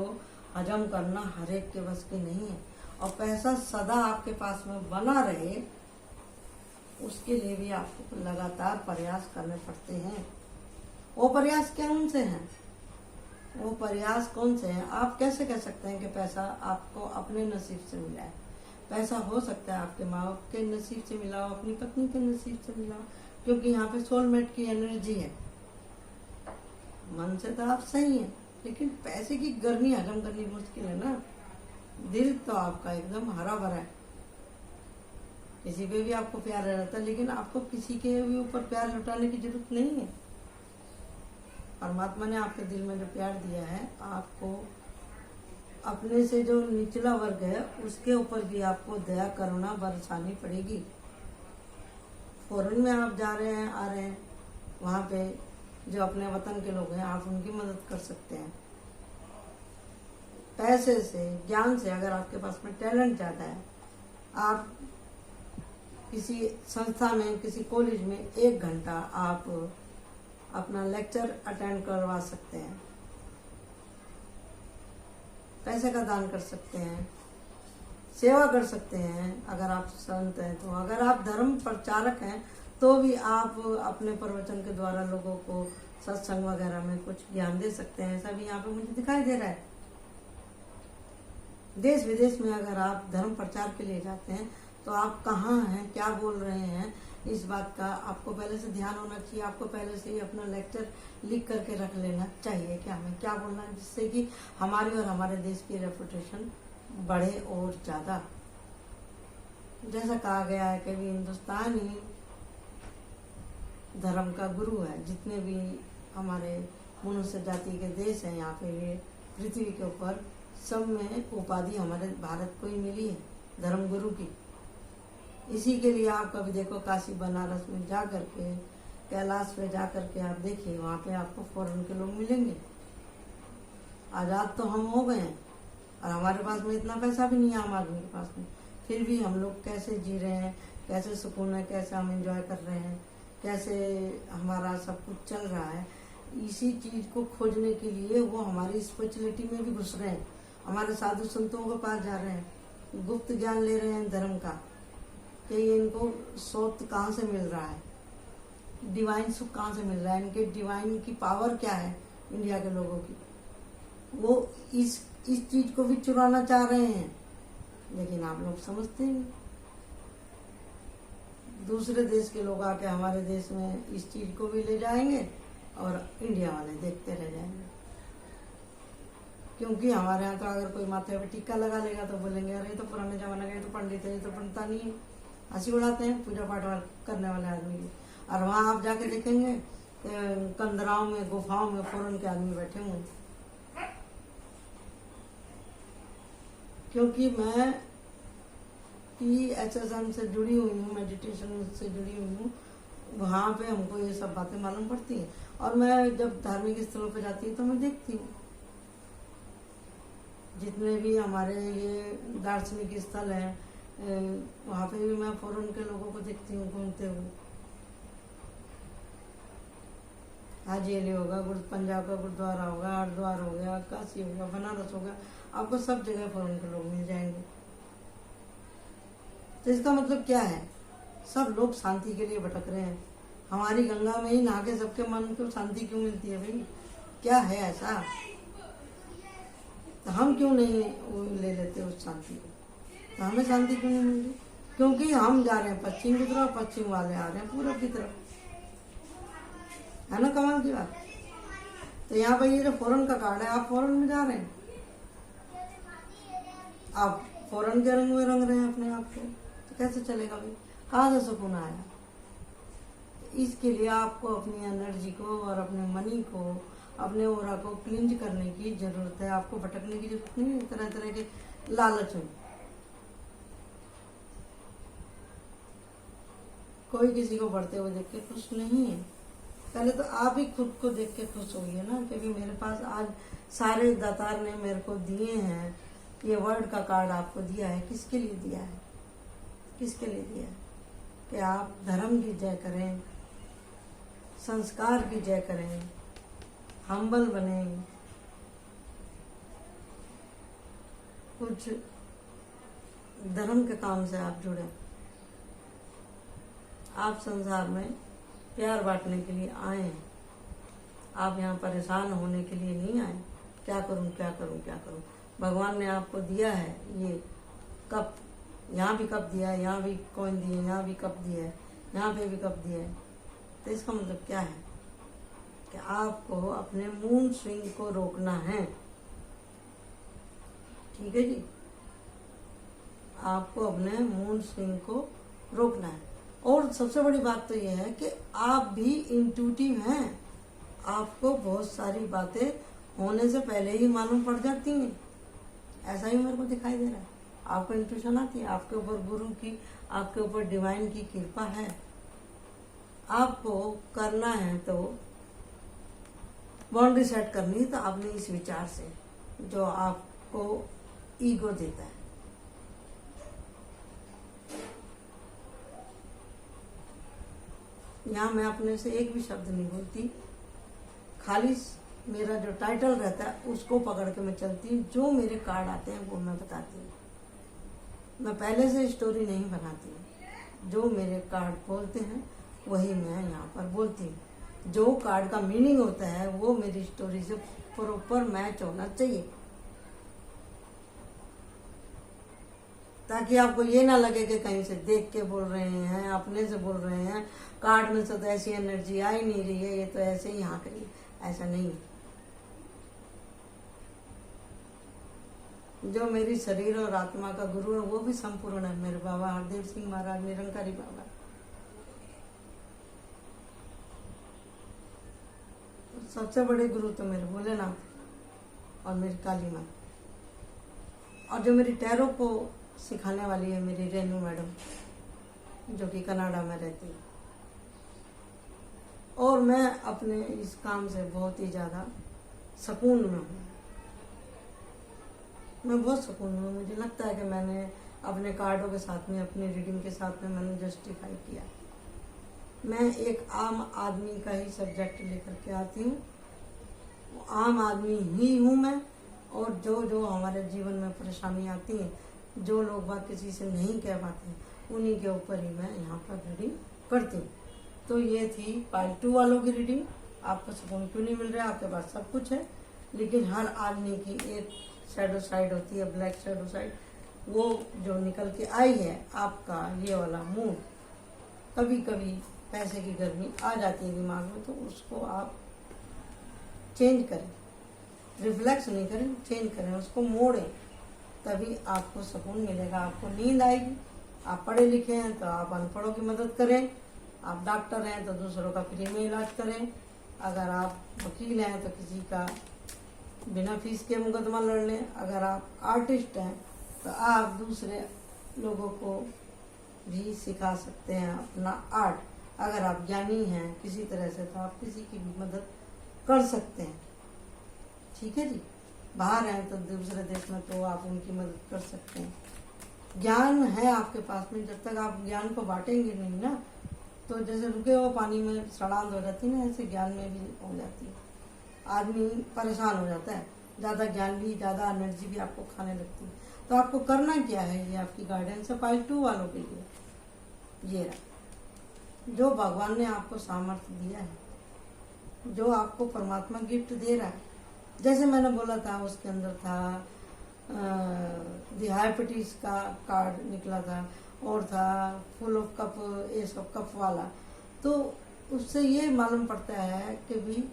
S1: हजम करना हर एक के बस की नहीं है। और पैसा सदा आपके पास में बना रहे उसके लिए भी आपको लगातार प्रयास करने पड़ते हैं। वो प्रयास कौन से हैं? वो प्रयास कौन से हैं? आप कैसे कह सकते हैं कि पैसा आपको अपने नसीब से मिला है? पैसा हो सकता है आपके माँ बाप के नसीब से मिला हो, अपनी पत्नी के नसीब से मिला हो, क्योंकि यहाँ पे सोलमेट की एनर्जी है। मन से तो आप सही हैं, लेकिन पैसे की गर्मी हजम करनी मुश्किल है ना। दिल तो आपका एकदम हरा भरा है, किसी पे भी आपको प्यार रहता है, लेकिन आपको किसी के भी ऊपर प्यार लुटाने की जरूरत नहीं है। परमात्मा ने आपके दिल में जो प्यार दिया है, आपको अपने से जो निचला वर्ग है उसके ऊपर भी आपको दया करुणा बरसानी पड़ेगी। फॉरेन में आप जा रहे हैं, आ रहे हैं, वहाँ पे जो अपने वतन के लोग हैं आप उनकी मदद कर सकते हैं। पैसे से, ज्ञान से, अगर आपके पास में टैलेंट ज़्यादा है, आप किसी संस्था में, किसी कॉलेज में 1 घंटा आप अपना लेक्चर अटेंड करवा सकते हैं। पैसे का दान कर सकते हैं, सेवा कर सकते हैं। अगर आप संत हैं तो, अगर आप धर्म प्रचारक हैं तो भी आप अपने प्रवचन के द्वारा लोगों को सत्संग वगैरह में कुछ ज्ञान दे सकते हैं। ऐसा भी यहाँ पे मुझे दिखाई दे रहा है। देश विदेश में अगर आप धर्म प्रचार के लिए जाते हैं तो आप कहाँ हैं, क्या बोल रहे हैं, इस बात का आपको पहले से ध्यान होना चाहिए। आपको पहले से ही अपना लेक्चर लिख करके रख लेना चाहिए कि हमें क्या बोलना है, जिससे कि हमारी और हमारे देश की रेपुटेशन बढ़े और ज़्यादा। जैसा कहा गया है कि हिंदुस्तान ही धर्म का गुरु है। जितने भी हमारे मनुष्य जाति के देश हैं यहाँ पे, ये पृथ्वी के ऊपर, सब में उपाधि हमारे भारत को ही मिली है धर्म गुरु की। इसी के लिए आप कभी देखो काशी बनारस में जा करके, कैलाश पे जा करके आप देखिए, वहाँ पे आपको फॉरेन के लोग मिलेंगे। आज़ाद तो हम हो गए हैं और हमारे पास में इतना पैसा भी नहीं है आम आदमी के पास में, फिर भी हम लोग कैसे जी रहे हैं, कैसे सुकून है, कैसे हम एंजॉय कर रहे हैं, कैसे हमारा सब कुछ चल रहा है। इसी चीज को खोजने के लिए वो हमारी स्पिरिचुअलिटी में भी घुस रहे हैं, हमारे साधु संतों के पास जा रहे हैं, गुप्त ज्ञान ले रहे हैं धर्म का कि ये इनको सोत कहाँ से मिल रहा है, डिवाइन सुख कहाँ से मिल रहा है, इनके डिवाइन की पावर क्या है इंडिया के लोगों की। वो इस चीज को भी चुराना चाह रहे हैं, लेकिन आप लोग समझते नहीं। दूसरे देश के लोग आके हमारे देश में इस चीज को भी ले जाएंगे और इंडिया वाले देखते रह जाएंगे। क्योंकि हमारे यहाँ तो अगर कोई माथे पे टीका लगा लेगा तो बोलेंगे अरे ये तो पुराने जमाने का, ये तो पंडित है, ये तो पंडिता नहीं है। हंसी उड़ाते हैं पूजा पाठ करने वाले आदमी की। और वहाँ आप जाके देखेंगे कंदराओं में, गुफाओं में फॉरेन के आदमी बैठे होंगे। क्योंकि मैं PHSM से जुड़ी हुई हूँ, मेडिटेशन से जुड़ी हुई हूँ, वहाँ पे हमको ये सब बातें मालूम पड़ती हैं। और मैं जब धार्मिक स्थलों पे जाती हूँ तो मैं देखती हूँ जितने भी हमारे ये दार्शनिक स्थल हैं, वहाँ पे भी मैं फॉरेन के लोगों को देखती हूँ घूमते हुए। हाजी अली होगा, पंजाब का गुरुद्वारा होगा, हरिद्वार हो गया, काशी हो गया, बनारस हो गया, आपको सब जगह फॉरेन के लोग मिल जाएंगे। तो इसका मतलब क्या है? सब लोग शांति के लिए भटक रहे हैं। हमारी गंगा में ही नहा के सबके मन को शांति क्यों मिलती है भाई? क्या है ऐसा? तो हम क्यों नहीं ले लेते उस शांति को? तो हमें शांति क्यों नहीं मिल रही? क्योंकि हम जा रहे हैं पश्चिम की तरफ, पश्चिम वाले आ रहे हैं पूरब की तरफ। है ना कमाल की बात? तो यहाँ पर ये जो फॉरेन का कार्ड है, आप फॉरेन में जा रहे हैं, आप फॉरेन के रंग में रंग रहे हैं अपने आप को, तो कैसे चलेगा भाई? कहाँ से सुकून आया? इसके लिए आपको अपनी एनर्जी को और अपने मनी को, अपने ओरा को क्लींज करने की जरूरत है। आपको भटकने की जरूरत नहीं है तरह तरह के लालच में। कोई किसी को बढ़ते हुए देख के खुश नहीं है। पहले तो आप ही खुद को देख के खुश होइए ना, क्योंकि मेरे पास आज सारे दातार ने मेरे को दिए हैं। ये वर्ड का कार्ड आपको दिया है, किसके लिए दिया है? किसके लिए दिया है? कि आप धर्म की जय करें, संस्कार की जय करें, हम्बल बने, कुछ धर्म के काम से आप जुड़े। आप संसार में प्यार बांटने के लिए आए हैं। आप यहाँ परेशान होने के लिए नहीं आए। क्या करूं क्या करूं क्या करूं? भगवान ने आपको दिया है ये कप, यहाँ भी कप दिया है, यहाँ भी कॉइन दिए, यहाँ भी कप दिया है, यहाँ पे भी कप दिया है। तो इसका मतलब क्या है? कि आपको अपने मूड स्विंग को रोकना है। ठीक है जी, आपको अपने मूड स्विंग को रोकना है। और सबसे बड़ी बात तो यह है कि आप भी इंट्यूटिव हैं। आपको बहुत सारी बातें होने से पहले ही मालूम पड़ जाती हैं। ऐसा ही मेरे को दिखाई दे रहा है। आपको इंट्यूशन आती है, आपके ऊपर गुरु की, आपके ऊपर डिवाइन की कृपा है। आपको करना है तो बाउंड्री सेट करनी है, तो आपने इस विचार से जो आपको ईगो देता है। यहाँ मैं अपने से एक भी शब्द नहीं बोलती, खाली मेरा जो टाइटल रहता है उसको पकड़ के मैं चलती हूँ। जो मेरे कार्ड आते हैं वो मैं बताती हूँ। मैं पहले से स्टोरी नहीं बनाती हूँ। जो मेरे कार्ड बोलते हैं वही मैं यहाँ पर बोलती हूँ। जो कार्ड का मीनिंग होता है वो मेरी स्टोरी से प्रॉपर मैच होना चाहिए, ताकि आपको ये ना लगे कि कहीं से देख के बोल रहे हैं, अपने से बोल रहे हैं, कार्ड में से तो ऐसी एनर्जी आ ही नहीं रही है, ये तो ऐसे ही यहाँ करिए। ऐसा नहीं है। जो मेरी शरीर और आत्मा का गुरु है वो भी संपूर्ण है। मेरे बाबा हरदेव सिंह महाराज निरंकारी बाबा। सबसे बड़े गुरु तो मेरे भोलेनाथ और मेरी काली माँ। और जो मेरी टैरो को सिखाने वाली है मेरी रेनू मैडम, जो कि कनाडा में रहती है। और मैं अपने इस काम से बहुत ही ज़्यादा सुकून में हूँ। मैं बहुत सुकून में हूँ। मुझे लगता है कि मैंने अपने कार्डों के साथ में, अपनी रीडिंग के साथ में मैंने जस्टिफाई किया। मैं एक आम आदमी का ही सब्जेक्ट लेकर के आती हूँ। आम आदमी ही हूँ मैं। और जो जो हमारे जीवन में परेशानी आती है, जो लोग बात किसी से नहीं कह पाते, उन्हीं के ऊपर ही मैं यहाँ पर रीडिंग करती हूँ। तो ये थी पार्ट 2 वालों की रीडिंग। आपको सुकून क्यों नहीं मिल रहा है? आपके पास सब कुछ है, लेकिन हर आदमी की एक शैडो साइड होती है, ब्लैक शैडो साइड। वो जो निकल के आई है, आपका ये वाला मूड, कभी कभी पैसे की गर्मी आ जाती है दिमाग में, तो उसको आप चेंज करें। रिफ्लेक्स नहीं करें, चेंज करें, उसको मोड़ें, तभी आपको सुकून मिलेगा, आपको नींद आएगी। आप पढ़े लिखे हैं तो आप अनपढ़ों की मदद करें। आप डॉक्टर हैं तो दूसरों का फ्री में इलाज करें। अगर आप वकील हैं तो किसी का बिना फीस के मुकदमा लड़ लें। अगर आप आर्टिस्ट हैं तो आप दूसरे लोगों को भी सिखा सकते हैं अपना आर्ट। अगर आप ज्ञानी हैं किसी तरह से तो आप किसी की भी मदद कर सकते हैं। ठीक है जी, बाहर हैं तो दूसरे देश में तो आप उनकी मदद कर सकते हैं। ज्ञान है आपके पास में, जब तक आप ज्ञान को बांटेंगे नहीं ना, तो जैसे रुके हुए पानी में सड़ांध हो जाती है ना, ऐसे ज्ञान में भी हो जाती है। आदमी परेशान हो जाता है, ज़्यादा ज्ञान भी, ज़्यादा एनर्जी भी आपको खाने लगती है। तो आपको करना क्या है, ये आपकी गाइडेंस है पाइल 2 वालों के लिए। ये रहा जो भगवान ने आपको सामर्थ्य दिया है, जो आपको परमात्मा गिफ्ट दे रहा है। जैसे मैंने बोला था उसके अंदर था डायबिटीज का कार्ड निकला था, और था full of cup, S of cup वाला। तो उससे ये मालूम पड़ता है कि भी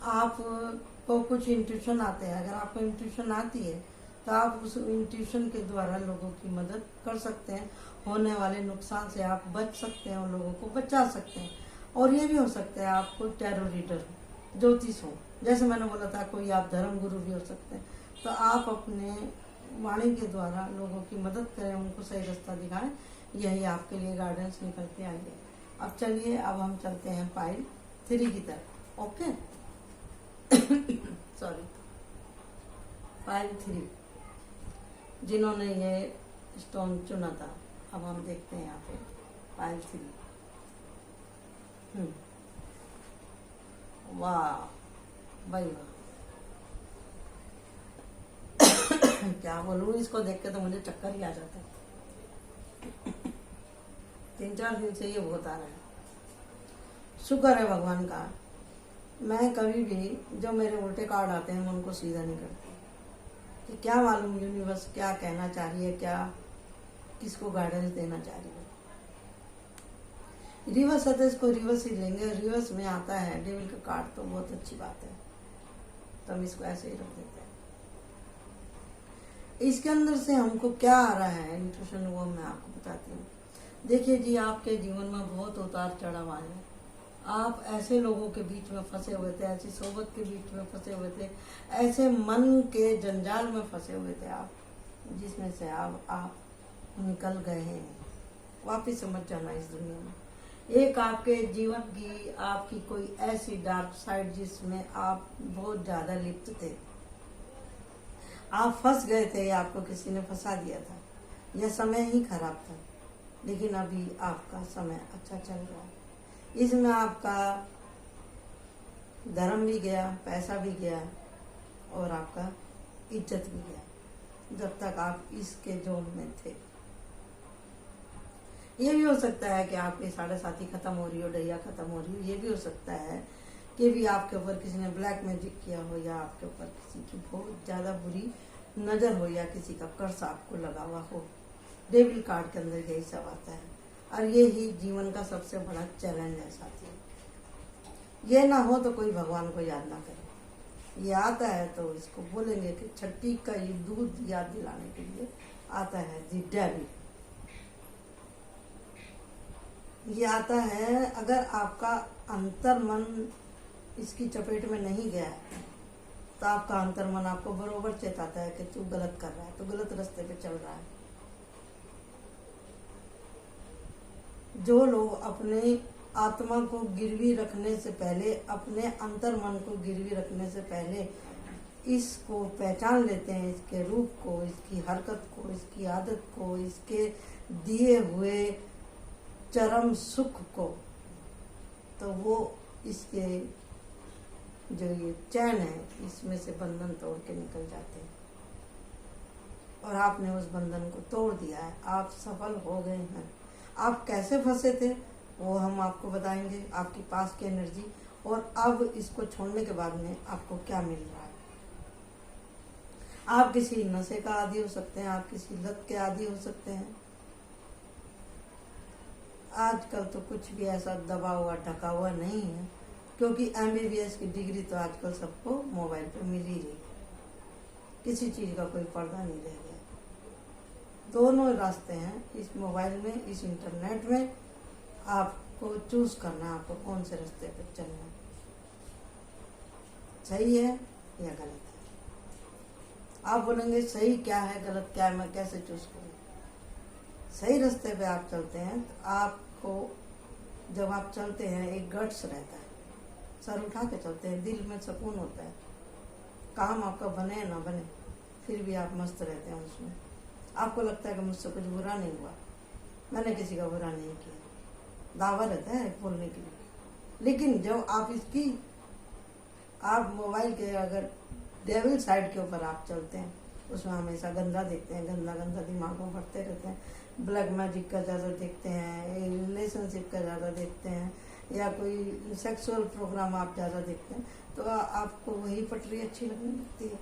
S1: आपको कुछ इंट्यूशन आते हैं। अगर आपको इंट्यूशन आती है तो आप उस इंट्यूशन के द्वारा लोगों की मदद कर सकते हैं, होने वाले नुकसान से आप बच सकते हैं और लोगों को बचा सकते हैं। और ये भी हो सकता है आपको टैरो रीडर, ज्योतिष हो, जैसे मैंने बोला था, कोई आप धर्म गुरु भी हो सकते हैं। तो आप अपने वाणी के द्वारा लोगों की मदद करें, उनको सही रास्ता दिखाएं। यही आपके लिए गाइडेंस निकल के आई है। अब चलिए, अब हम चलते हैं पाइल 3 की तरफ। ओके सॉरी, पाइल 3 जिन्होंने ये स्टोन चुना था। अब हम देखते हैं यहाँ पे पाइल 3। वाह भाई वाह, क्या बोलूं, इसको देख के तो मुझे चक्कर ही आ जाता है। 3-4 दिन से ये होता रहा है। शुक्र है भगवान का, मैं कभी भी जो मेरे उल्टे कार्ड आते हैं मैं उनको सीधा नहीं करती कि क्या मालूम यूनिवर्स क्या कहना चाह रही है, क्या किसको गाइडेंस देना चाह रही है। रिवर्स है तो इसको रिवर्स ही लेंगे। रिवर्स में आता है डेविल का कार्ड तो बहुत अच्छी बात है, तो हम इसको ऐसे ही रख देते हैं। इसके अंदर से हमको क्या आ रहा है इंट्यूशन, वो मैं आपको बताती हूँ। देखिए जी, आपके जीवन में बहुत उतार चढ़ाव आए। आप ऐसे लोगों के बीच में फंसे हुए थे, ऐसी सोबत के बीच में फंसे हुए थे, ऐसे मन के जंजाल में फंसे हुए थे आप, जिसमें से आप निकल गए हैं। वापिस समझ जाना इस दुनिया में। एक आपके जीवन की, आपकी कोई ऐसी डार्क साइड जिसमें आप बहुत ज्यादा लिप्त थे, आप फंस गए थे, आपको किसी ने फंसा दिया था, यह समय ही खराब था। लेकिन अभी आपका समय अच्छा चल रहा है। इसमें आपका धर्म भी गया, पैसा भी गया और आपका इज्जत भी गया, जब तक आप इसके जोन में थे। ये भी हो सकता है कि आपकी 7.5 खत्म हो रही हो, डैया खत्म हो रही हो। ये भी हो सकता है कि भी आपके ऊपर किसी ने ब्लैक मैजिक किया हो, या आपके ऊपर किसी की बहुत ज्यादा बुरी नजर हो, या किसी का कर्ज आपको लगा हुआ हो। डेविल कार्ड के अंदर यही सब आता है, और ये ही जीवन का सबसे बड़ा चैलेंज है साथियों। ये ना हो तो कोई भगवान को याद ना करे। ये आता है तो इसको बोलेंगे कि छठी का ये दूध याद दिलाने के लिए आता है दी डेविल। ये आता है अगर आपका अंतर मन इसकी चपेट में नहीं गया है, तो आपका अंतर मन आपको बरोबर चेताता है कि तू गलत कर रहा है, तू गलत रास्ते पे चल रहा है। जो लोग अपने आत्मा को गिरवी रखने से पहले, अपने अंतर मन को गिरवी रखने से पहले इसको पहचान लेते हैं, इसके रूप को, इसकी हरकत को, इसकी आदत को, इसके दिए हुए चरम सुख को, तो वो इसके जो ये चैन है इसमें से बंधन तोड़ के निकल जाते हैं। और आपने उस बंधन को तोड़ दिया है, आप सफल हो गए हैं। आप कैसे फंसे थे वो हम आपको बताएंगे, आपकी पास की एनर्जी, और अब इसको छोड़ने के बाद में आपको क्या मिल रहा है। आप किसी नशे का आदी हो सकते हैं, आप किसी लत के आदी हो सकते हैं। आजकल तो कुछ भी ऐसा दबा हुआ ढका हुआ नहीं है, क्योंकि MBBS की डिग्री तो आजकल सबको मोबाइल पे मिल ही रही। किसी चीज का कोई पर्दा नहीं रह गया। दोनों रास्ते हैं इस मोबाइल में, इस इंटरनेट में। आपको चूज करना, आपको कौन से रास्ते पे चलना है, सही है या गलत है। आप बोलेंगे सही क्या है, गलत क्या है, मैं कैसे चूज करूं। सही रास्ते पे आप चलते हैं तो आपको जब आप चलते हैं एक गट्स रहता है, सर उठा के चलते हैं, दिल में सुकून होता है। काम आपका बने ना बने फिर भी आप मस्त रहते हैं उसमें। आपको लगता है कि मुझसे कुछ बुरा नहीं हुआ, मैंने किसी का बुरा नहीं किया, दावा रहता है बोलने के लिए। लेकिन जब आप इसकी आप मोबाइल के अगर डेविल साइड के ऊपर आप चलते हैं, उसमें हमेशा गंदा देखते हैं, गंदा गंदा दिमाग में भरते रहते हैं, ब्लैक मैजिक का ज़्यादा देखते हैं, रिलेशनशिप का ज़्यादा देखते हैं, या कोई सेक्सुअल प्रोग्राम आप ज़्यादा देखते हैं, तो आपको वही पटरी अच्छी लगने लगती है।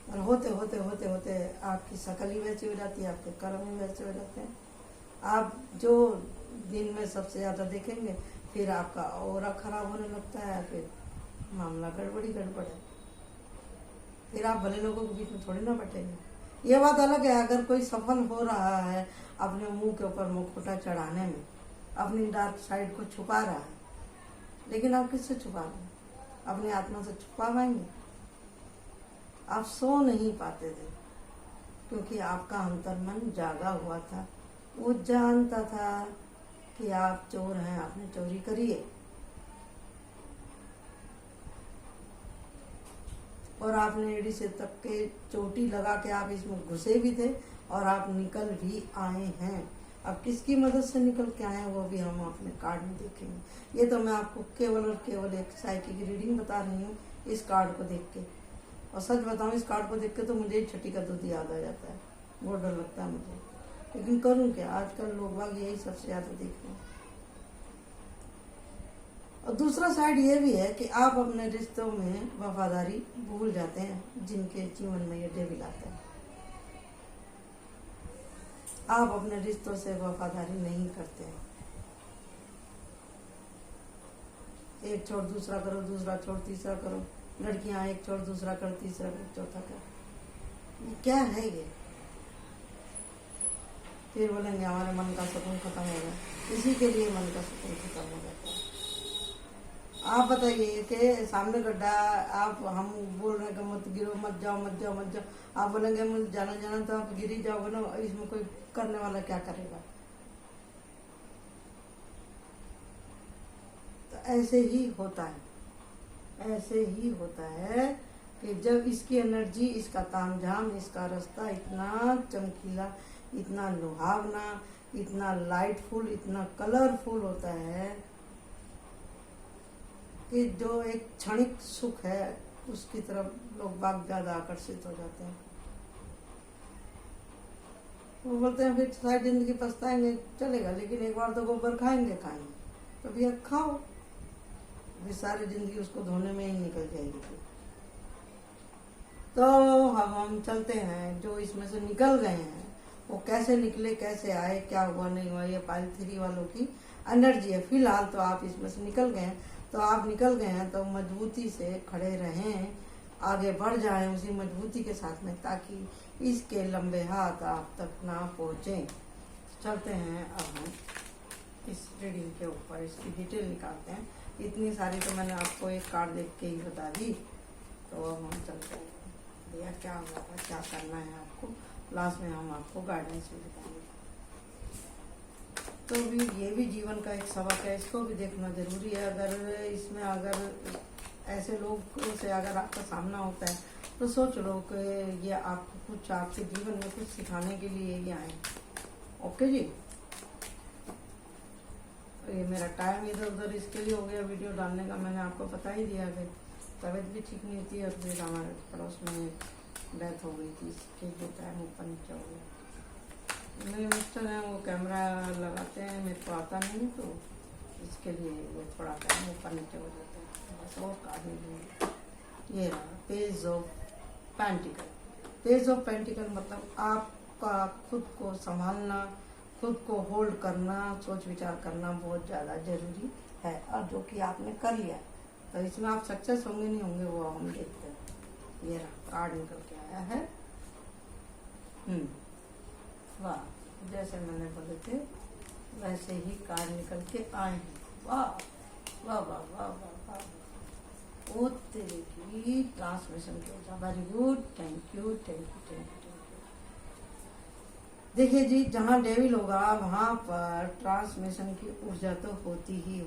S1: और होते होते होते होते आपकी शक्ल ही वैसी हो जाती है, आपके कर्म ही वैसे हो जाते हैं। आप जो दिन में सबसे ज़्यादा देखेंगे, फिर आपका ऑरा खराब होने लगता है, फिर मामला गड़बड़ी गड़बड़ है, फिर आप भले लोगों के बीच में थोड़ी ना बैठेंगे। ये बात अलग है अगर कोई सफल हो रहा है अपने मुंह के ऊपर मुखौटा चढ़ाने में, अपनी डार्क साइड को छुपा रहा है, लेकिन आप किससे छुपा रहे हैं? अपनी आत्मा से छुपा पाएंगे? आप सो नहीं पाते थे क्योंकि आपका अंतर्मन जागा हुआ था, वो जानता था कि आप चोर हैं, आपने चोरी करी है। और आपने एड़ी से तक के चोटी लगा के आप इसमें घुसे भी थे और आप निकल भी आए हैं। अब किसकी मदद से निकल के आए हैं वो भी हम अपने कार्ड में देखेंगे। ये तो मैं आपको केवल और केवल एक साइकिक रीडिंग बता रही हूँ इस कार्ड को देख के। और सच बताऊँ, इस कार्ड को देख के तो मुझे छठी का दूध याद आ जाता है, बहुत डर लगता है मुझे, लेकिन करूँ क्या, आजकल लोग बाग यही सबसे ज़्यादा देख रहे हैं। और दूसरा साइड ये भी है कि आप अपने रिश्तों में वफादारी भूल जाते हैं, जिनके जीवन में ये डेविल आता है। आप अपने रिश्तों से वफादारी नहीं करते हैं। एक छोड़ दूसरा करो, दूसरा छोड़ तीसरा करो, लड़कियां एक छोड़ दूसरा कर, तीसरा कर, चौथा कर, ये क्या है ये? फिर बोलेंगे हमारे मन का सुकून खत्म हो गया, इसी के लिए मन का सुकून खत्म हो जाता है। आप बताइए कि सामने गड्ढा, आप हम बोल रहे हैं कि मत गिरो, मत जाओ मत जाओ मत जाओ, आप बोलेंगे मुझे जाना जाना, तो आप गिर ही जाओगे ना, इसमें कोई करने वाला क्या करेगा? तो ऐसे ही होता है, ऐसे ही होता है कि जब इसकी एनर्जी, इसका तामझाम, इसका रास्ता इतना चमकीला, इतना लुभावना, इतना लाइटफुल, इतना कलरफुल होता है कि जो एक क्षणिक सुख है उसकी तरफ लोग बाग ज्यादा आकर्षित हो जाते हैं। वो बोलते हैं फिर सारी जिंदगी पछताएंगे, चलेगा, लेकिन एक बार तो गोबर खाएंगे, तो भैया खाओ, फिर सारी जिंदगी उसको धोने में ही निकल जाएगी। तो हम चलते हैं, जो इसमें से निकल गए हैं वो कैसे निकले, कैसे आए, क्या हुआ नहीं हुआ, ये पाइल 3 वालों की एनर्जी है। फिलहाल तो आप इसमें से निकल गए हैं, तो आप निकल गए हैं तो मजबूती से खड़े रहें, आगे बढ़ जाएं उसी मजबूती के साथ में, ताकि इसके लंबे हाथ आप तक ना पहुँचें। चलते हैं अब हम इस रीडिंग के ऊपर इसकी डिटेल निकालते हैं। इतनी सारी तो मैंने आपको एक कार्ड देख के ही बता दी, तो अब हम चलते हैं। भैया क्या हुआ था, क्या करना है आपको, लास्ट में हम आपको गाइडेंस भी बताएंगे। तो भी ये भी जीवन का एक सबक है, इसको भी देखना जरूरी है। अगर इसमें अगर ऐसे लोगों से अगर आपका सामना होता है तो सोच लो कि ये आपको कुछ, आपके जीवन में कुछ सिखाने के लिए ही आए। ओके जी, ये मेरा टाइम इधर उधर इसके लिए हो गया वीडियो डालने का। मैंने आपको बता ही दिया कि तबीयत भी ठीक नहीं थी और फिर हमारे पड़ोस में डेथ हो गई थी, इसके लिए टाइम ऊपर नीचे हो गया। मेरे मिस्टर हैं, वो कैमरा लगाते हैं, मेरे को आता नहीं, तो इसके लिए वो थोड़ा टाइम ऊपर नीचे हो जाता है, बस और काम नहीं। ये रहा page of pentacle. Page of pentacle मतलब आपका खुद को संभालना, खुद को होल्ड करना, सोच विचार करना बहुत ज़्यादा जरूरी है, और जो कि आपने कर लिया। तो इसमें आप सक्सेस होंगे नहीं होंगे वो हम देखते हैं। ये रहा कार्ड निकल के आया है। वाह, जैसे मैंने बोले थे वैसे ही कार्ड निकल के आए हैं। वाह वाह वाह वाह वाह वाह, ओ तेरे की ट्रांसमिशन के very good, thank you thank you thank you thank you. देखिए जी, जहाँ डेविल होगा वहां पर ट्रांसमिशन की ऊर्जा तो होती ही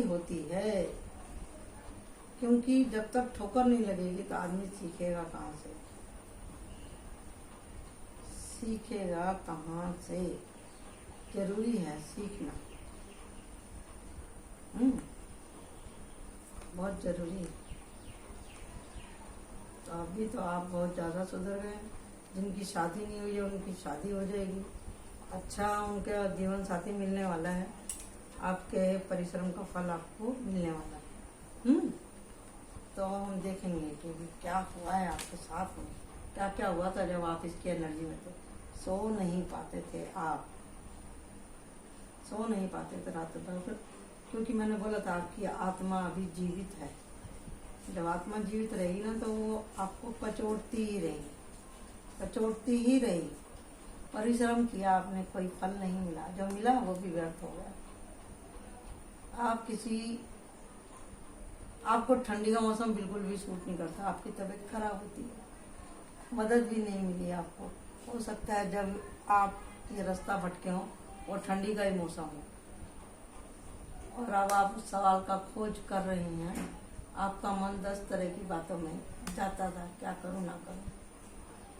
S1: होती है, क्योंकि जब तक ठोकर नहीं लगेगी तो आदमी सीखेगा कहाँ से? जरूरी है सीखना। बहुत जरूरी है। तो अभी तो आप बहुत ज़्यादा सुधर गए। जिनकी शादी नहीं हुई है उनकी शादी हो जाएगी। अच्छा उनका जीवन साथी मिलने वाला है। आपके परिश्रम का फल आपको मिलने वाला है। तो हम देखेंगे कि क्या हुआ है आपके साथ में, क्या क्या हुआ था जब आप इसकी एनर्जी में थे। सो नहीं पाते थे आप, सो नहीं पाते थे रात भर, क्योंकि मैंने बोला था आपकी आत्मा अभी जीवित है। जब आत्मा जीवित रहेगी ना तो वो आपको कचोटती ही रही। परिश्रम किया आपने, कोई फल नहीं मिला, जो मिला वो भी व्यर्थ हो गया। आपको ठंडी का मौसम बिल्कुल भी सूट नहीं करता, आपकी तबीयत खराब होती है, मदद भी नहीं मिली आपको। हो सकता है जब आप ये रास्ता भटके हो वो ठंडी का ही मौसम हो, और अब आप उस सवाल का खोज कर रहे हैं। आपका मन 10 तरह की बातों में जाता था, क्या करूं ना करूं।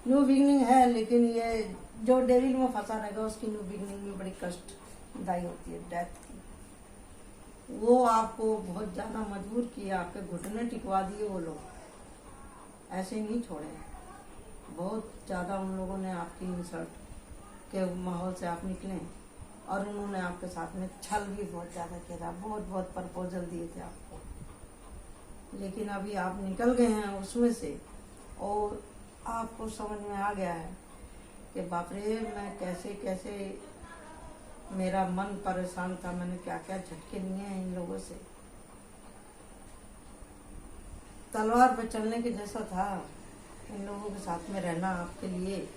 S1: न्यू बिगनिंग है, लेकिन ये जो डेविल में फंसा रहेगा उसकी न्यू बिगनिंग भी बड़ी कष्टदायी होती है, डेथ की। वो आपको बहुत ज्यादा मजबूर किया, आपके घुटने टिकवा दिए वो लोग, ऐसे नहीं छोड़े। बहुत ज्यादा उन लोगों ने आपकी इंसल्ट के माहौल से आप निकले, और उन्होंने आपके साथ में छल भी बहुत ज्यादा किया, बहुत प्रपोजल दिए थे आपको, लेकिन अभी आप निकल गए हैं उसमें से, और आपको समझ में आ गया है कि बाप रे, मैं कैसे मेरा मन परेशान था, मैंने क्या क्या झटके लिए हैं इन लोगों से। तलवार पे चलने के जैसा था इन लोगों के साथ में रहना आपके लिए।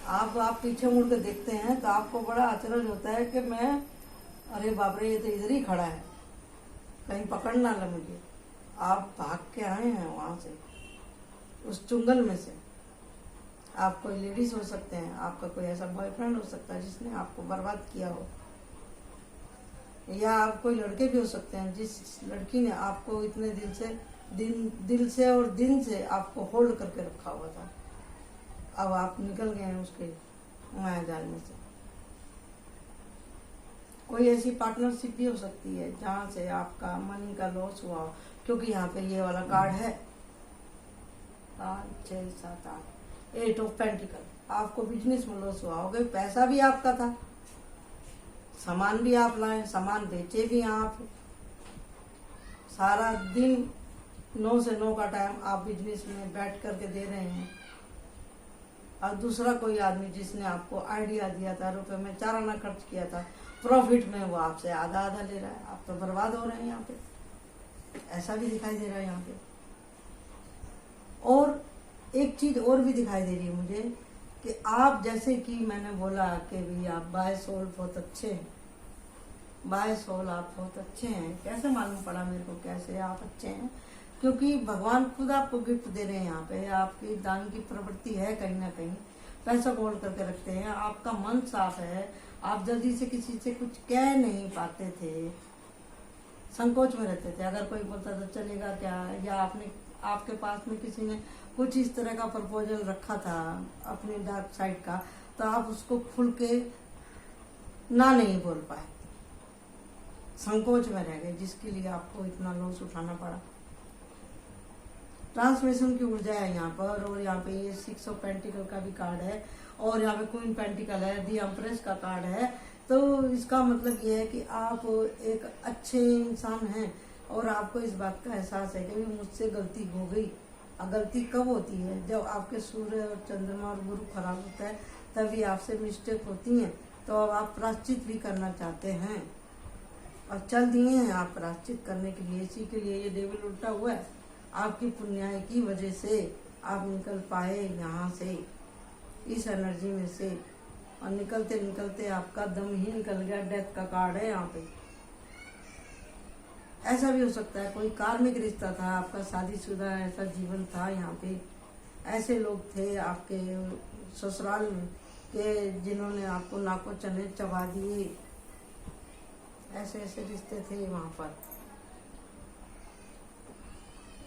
S1: आप पीछे मुड़ के देखते हैं तो आपको बड़ा अचरज होता है कि अरे बाप रे, ये तो इधर ही खड़ा है, कहीं पकड़ ना ले मुझे। आप भाग के आए हैं वहां से, उस चुंगल में से। आप कोई लेडीज हो सकते हैं, आपका कोई ऐसा बॉयफ्रेंड हो सकता है जिसने आपको बर्बाद किया हो, या आप कोई लड़के भी हो सकते हैं जिस लड़की ने आपको इतने दिल से आपको होल्ड करके रखा हुआ था। अब आप निकल गए हैं उसके माया जाल में से। कोई ऐसी पार्टनरशिप भी हो सकती है जहाँ से आपका मनी का लॉस हुआ हो, क्योंकि यहाँ पे ये वाला कार्ड है 5 6 7 8 8 ऑफ पेंटिकल। आपको बिजनेस में लॉस हुआ होगा, पैसा भी आपका था, सामान भी आप लाए, सामान बेचे भी आप, सारा दिन 9 से 9 का टाइम आप बिजनेस में बैठ करके दे रहे हैं, और दूसरा कोई आदमी जिसने आपको आइडिया दिया था, रुपए में 4 आना खर्च किया था, प्रॉफिट में वो आपसे आधा ले रहा है। आप तो बर्बाद हो रहे हैं यहाँ पे, ऐसा भी दिखाई दे रहा है यहाँ पे। और एक चीज और भी दिखाई दे रही है मुझे कि आप, जैसे कि मैंने बोला कि भी आप बाय सोल बहुत अच्छे हैं, बाय सोल आप बहुत अच्छे हैं। कैसे मालूम पड़ा मेरे को कैसे आप अच्छे हैं? क्योंकि भगवान खुद आपको गिफ्ट दे रहे हैं। यहाँ पे आपकी दान की प्रवृत्ति है, कहीं ना कहीं पैसा होल्ड करके रखते हैं, आपका मन साफ है, आप जल्दी से किसी से कुछ कह नहीं पाते थे, संकोच में रहते थे। अगर कोई बोलता था चलेगा क्या, या आपके पास में किसी ने कुछ इस तरह का प्रपोजल रखा था अपनी डार्क साइड का, तो आप उसको खुल के ना नहीं बोल पाए, संकोच में रह गए, जिसके लिए आपको इतना लॉस उठाना पड़ा। ट्रांसफॉर्मेशन की ऊर्जा है यहाँ पर, और यहाँ पे ये 6 ऑफ पेंटिकल का भी कार्ड है, और यहाँ पे क्वीन पेंटिकल है, दी एम्प्रेस का कार्ड है। तो इसका मतलब ये है कि आप एक अच्छे इंसान हैं, और आपको इस बात का एहसास है कि मुझसे गलती हो गई। गलती कब होती है? जब आपके सूर्य और चंद्रमा और गुरु खराब होता है, तभी आपसे मिस्टेक होती है। तो अब आप प्रायश्चित भी करना चाहते हैं, और चल दिए हैं आप प्रायश्चित करने के लिए। इसी के लिए ये डेविल उल्टा हुआ है, आपकी पुण्याई की वजह से आप निकल पाए यहाँ से, इस एनर्जी में से, और निकलते निकलते आपका दम ही निकल गया। डेथ का कार्ड है यहाँ पे। ऐसा भी हो सकता है कोई कार्मिक रिश्ता था आपका, शादीशुदा ऐसा जीवन था यहाँ पे, ऐसे लोग थे आपके ससुराल में कि जिन्होंने आपको नाको चने चबा दिए, ऐसे ऐसे रिश्ते थे वहां पर।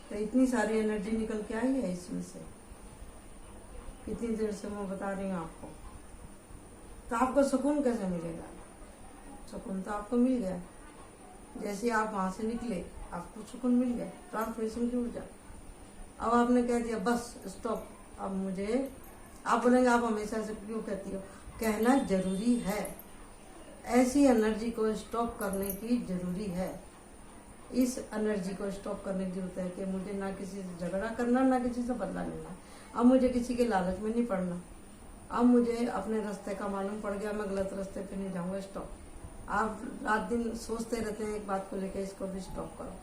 S1: तो इतनी सारी एनर्जी निकल के आई है इसमें से, कितनी देर से मैं बता रही हूँ आपको। तो आपको सुकून कैसे मिलेगा? सुकून तो आपको मिल गया, जैसे आप वहां से निकले आपको सुकून मिल गया, ट्रांसफॉर्मेशन की ऊर्जा। अब आपने कह दिया बस स्टॉप, अब मुझे, आप बोलेंगे आप हमेशा से क्यों कहती हो? कहना जरूरी है, ऐसी एनर्जी को स्टॉप करने की जरूरी है। इस एनर्जी को स्टॉप करने की जरूरत है कि मुझे ना किसी से झगड़ा करना, ना किसी से बदला लेना। अब मुझे किसी के लालच में नहीं पड़ना। अब मुझे अपने रास्ते का मालूम पड़ गया, मैं गलत रास्ते पे नहीं जाऊंगा। स्टॉप। आप रात दिन सोचते रहते हैं एक बात को लेकर, इसको भी स्टॉप करो।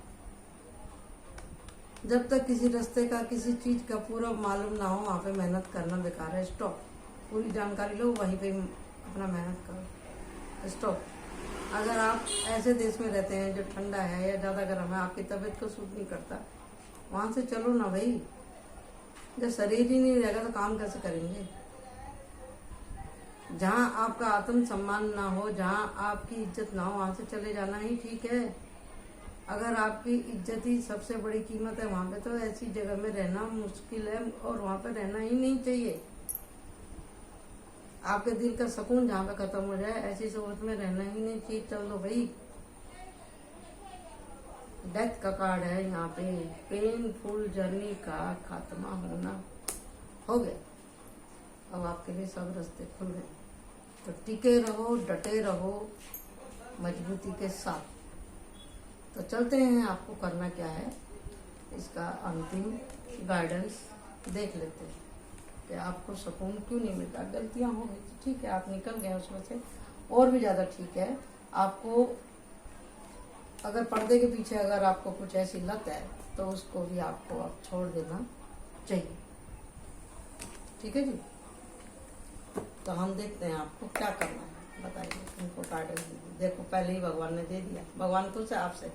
S1: जब तक किसी रास्ते का, किसी चीज का पूरा मालूम ना हो, वहां पे मेहनत करना बेकार है। स्टॉप। पूरी जानकारी लो, वहीं पे अपना मेहनत करो। स्टॉप। अगर आप ऐसे देश में रहते हैं जो ठंडा है या ज्यादा गर्म है, आपकी तबीयत को सूट नहीं करता, वहां से चलो ना भाई। जब शरीर ही नहीं रहेगा तो काम कैसे करेंगे? जहाँ आपका आत्म सम्मान ना हो, जहाँ आपकी इज्जत ना हो, वहां से चले जाना ही ठीक है। अगर आपकी इज्जत ही सबसे बड़ी कीमत है वहां पे, तो ऐसी जगह में रहना मुश्किल है और वहां पे रहना ही नहीं चाहिए। आपके दिल का सुकून जहाँ पे खत्म हो जाए, ऐसी सोच में रहना ही नहीं चाहिए। चल दो भाई। डेथ का कार्ड है यहाँ पे, पेनफुल जर्नी का खात्मा होना हो गया। अब आपके लिए सब रास्ते खुल गए, तो टिके रहो, डटे रहो मजबूती के साथ। तो चलते हैं, आपको करना क्या है इसका अंतिम गाइडेंस देख लेते हैं कि आपको सुकून क्यों नहीं मिलता। गलतियां हो गई ठीक है, आप निकल गए उसमें से, और भी ज्यादा ठीक है। आपको अगर पर्दे के पीछे अगर आपको कुछ ऐसी लत है तो उसको भी आपको अब छोड़ देना चाहिए। ठीक है जी। तो हम देखते हैं आपको क्या करना है, बताइए। उनको गाइडेंस देखो, पहले ही भगवान ने दे दिया। भगवान खुद से आपसे,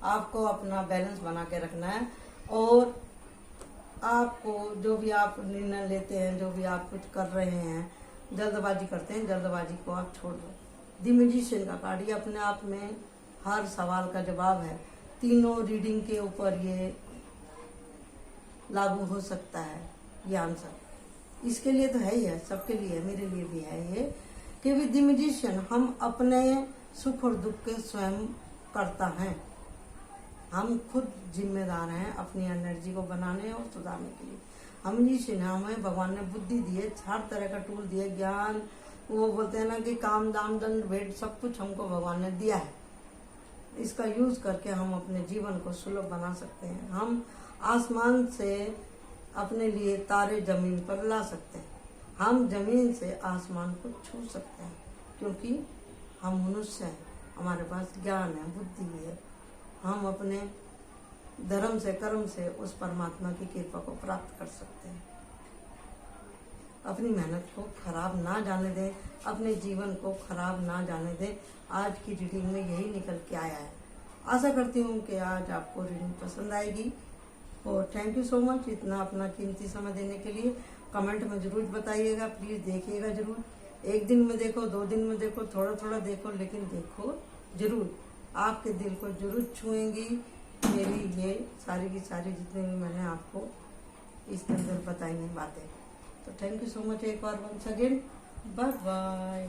S1: आपको अपना बैलेंस बना के रखना है। और आपको जो भी आप निर्णय लेते हैं, जो भी आप कुछ कर रहे हैं, जल्दबाजी करते हैं, जल्दबाजी को आप छोड़ दो। द मैजिशियन का कार्ड, ये अपने आप में हर सवाल का जवाब है। तीनों रीडिंग के ऊपर ये लागू हो सकता है ये आंसर। इसके लिए तो है ही है, सबके लिए, मेरे लिए भी है ये कि विद द मैजिशियन हम अपने सुख और दुख के स्वयं करता हैं। हम खुद जिम्मेदार हैं अपनी एनर्जी को बनाने और सुधारने के लिए। हम मैजिशियन, हमें भगवान ने बुद्धि दी है, हर तरह का टूल दिए, ज्ञान, वो बोलते हैं ना कि काम दाम दंड भेद, सब कुछ हमको भगवान ने दिया है। इसका यूज करके हम अपने जीवन को सुलभ बना सकते हैं। हम आसमान से अपने लिए तारे जमीन पर ला सकते हैं। हम जमीन से आसमान को छू सकते हैं, क्योंकि हम मनुष्य हैं, हमारे पास ज्ञान है, बुद्धि है। हम अपने धर्म से, कर्म से उस परमात्मा की कृपा को प्राप्त कर सकते हैं। अपनी मेहनत को खराब ना जाने दें, अपने जीवन को खराब ना जाने दें। आज की रीडिंग में यही निकल के आया है। आशा करती हूँ कि आज आपको रीडिंग पसंद आएगी। और थैंक यू सो मच इतना अपना कीमती समय देने के लिए। कमेंट में जरूर बताइएगा, प्लीज देखिएगा जरूर। एक दिन में देखो, 2 दिन में देखो, थोड़ा थोड़ा देखो, लेकिन देखो जरूर। आपके दिल को जरूर छुएंगी मेरी ये सारी की सारी जितने भी मैंने आपको इसके अंदर बताई हैं बातें। तो थैंक यू सो मच एक बार, वंस अगेन, बाय बाय।